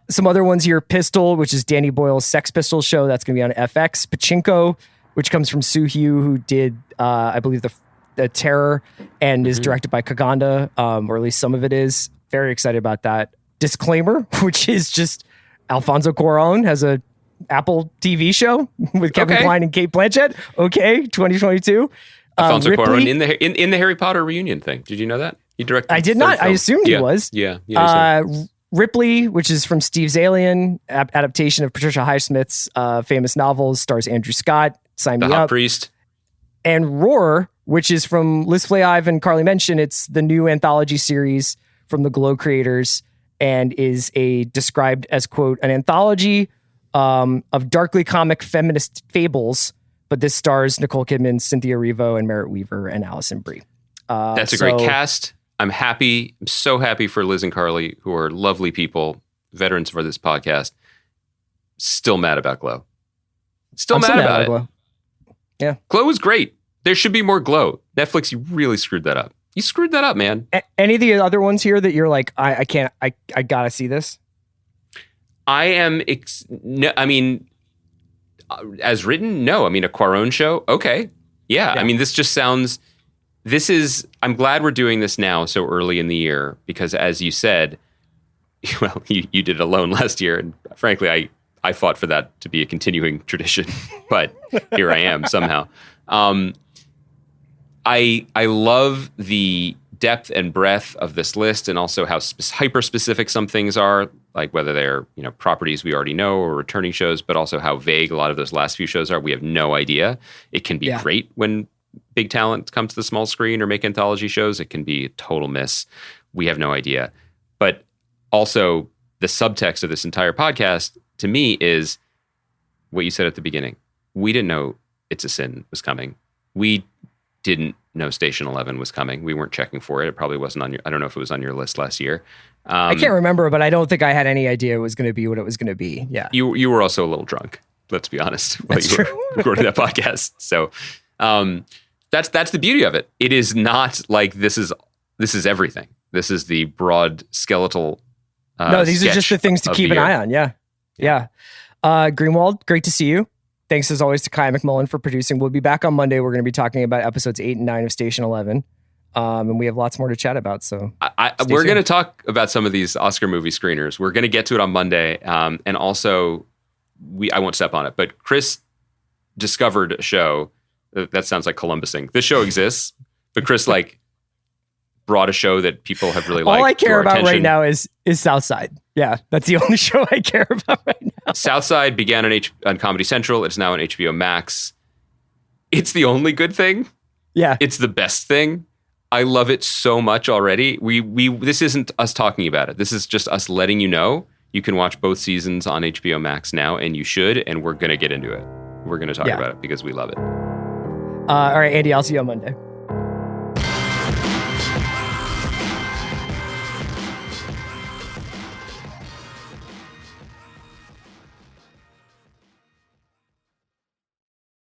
Some other ones here, Pistol, which is Danny Boyle's Sex Pistols show. That's going to be on FX. Pachinko, which comes from Soo Hugh, who did, I believe, the Terror, and is directed by Kaganda, or at least some of it is. Very excited about that. Disclaimer, which is just Alfonso Cuarón has a Apple TV show with Kevin Kline and Cate Blanchett. Okay, 2022. Alfonso Cuarón in the Harry Potter reunion thing. Did you know that? He directed. I did not. Film. I assumed he was. Yeah. Ripley, which is from Steve's Alien, adaptation of Patricia Highsmith's famous novels, stars Andrew Scott. Sign me up. The Hot Priest. And Roar, which is from Liz Flahive and Carly Mention. It's the new anthology series from the Glow creators, and is described as, quote, an anthology of darkly comic feminist fables, but this stars Nicole Kidman, Cynthia Erivo, and Merritt Wever, and Alison Brie. That's a great cast. I'm happy. I'm so happy for Liz and Carly, who are lovely people, veterans for this podcast. Still mad about Glow. Still mad about it. Glow. Yeah. Glow was great. There should be more Glow. Netflix, you really screwed that up. You screwed that up, man. Any of the other ones here that you're like, I can't, I gotta see this? I am, I mean, as written, no. I mean, a Cuarón show, okay. Yeah, I mean, this just sounds, I'm glad we're doing this now so early in the year because as you said, well, you did it alone last year. And frankly, I fought for that to be a continuing tradition, but here I am somehow. I love the depth and breadth of this list and also how hyper specific some things are, like whether they're, properties we already know or returning shows, but also how vague a lot of those last few shows are. We have no idea. It can be great when big talent come to the small screen or make anthology shows. It can be a total miss. We have no idea. But also the subtext of this entire podcast to me is what you said at the beginning. We didn't know It's a Sin was coming. We didn't know Station 11 was coming. We weren't checking for it. It probably wasn't on I don't know if it was on your list last year. I can't remember, but I don't think I had any idea it was going to be what it was going to be. Yeah. You were also a little drunk. Let's be honest. That's true. Recording that podcast. So that's the beauty of it. It is not like this is everything. This is the broad skeletal no, these are just the things to keep an eye on. Yeah. Greenwald, great to see you. Thanks as always to Kai McMullen for producing. We'll be back on Monday. We're going to be talking about episodes 8 and 9 of Station 11. And we have lots more to chat about. So we're going to talk about some of these Oscar movie screeners. We're going to get to it on Monday. And also I won't step on it, but Chris discovered a show that sounds like Columbusing. This show exists, but Chris brought a show that people have really liked. All I care about right now is Southside. Yeah, that's the only show I care about right now. Southside began on Comedy Central. It's now on HBO Max. It's the only good thing. Yeah. It's the best thing. I love it so much already. This isn't us talking about it. This is just us letting you know you can watch both seasons on HBO Max now, and you should, and we're going to get into it. We're going to talk about it because we love it. All right, Andy, I'll see you on Monday.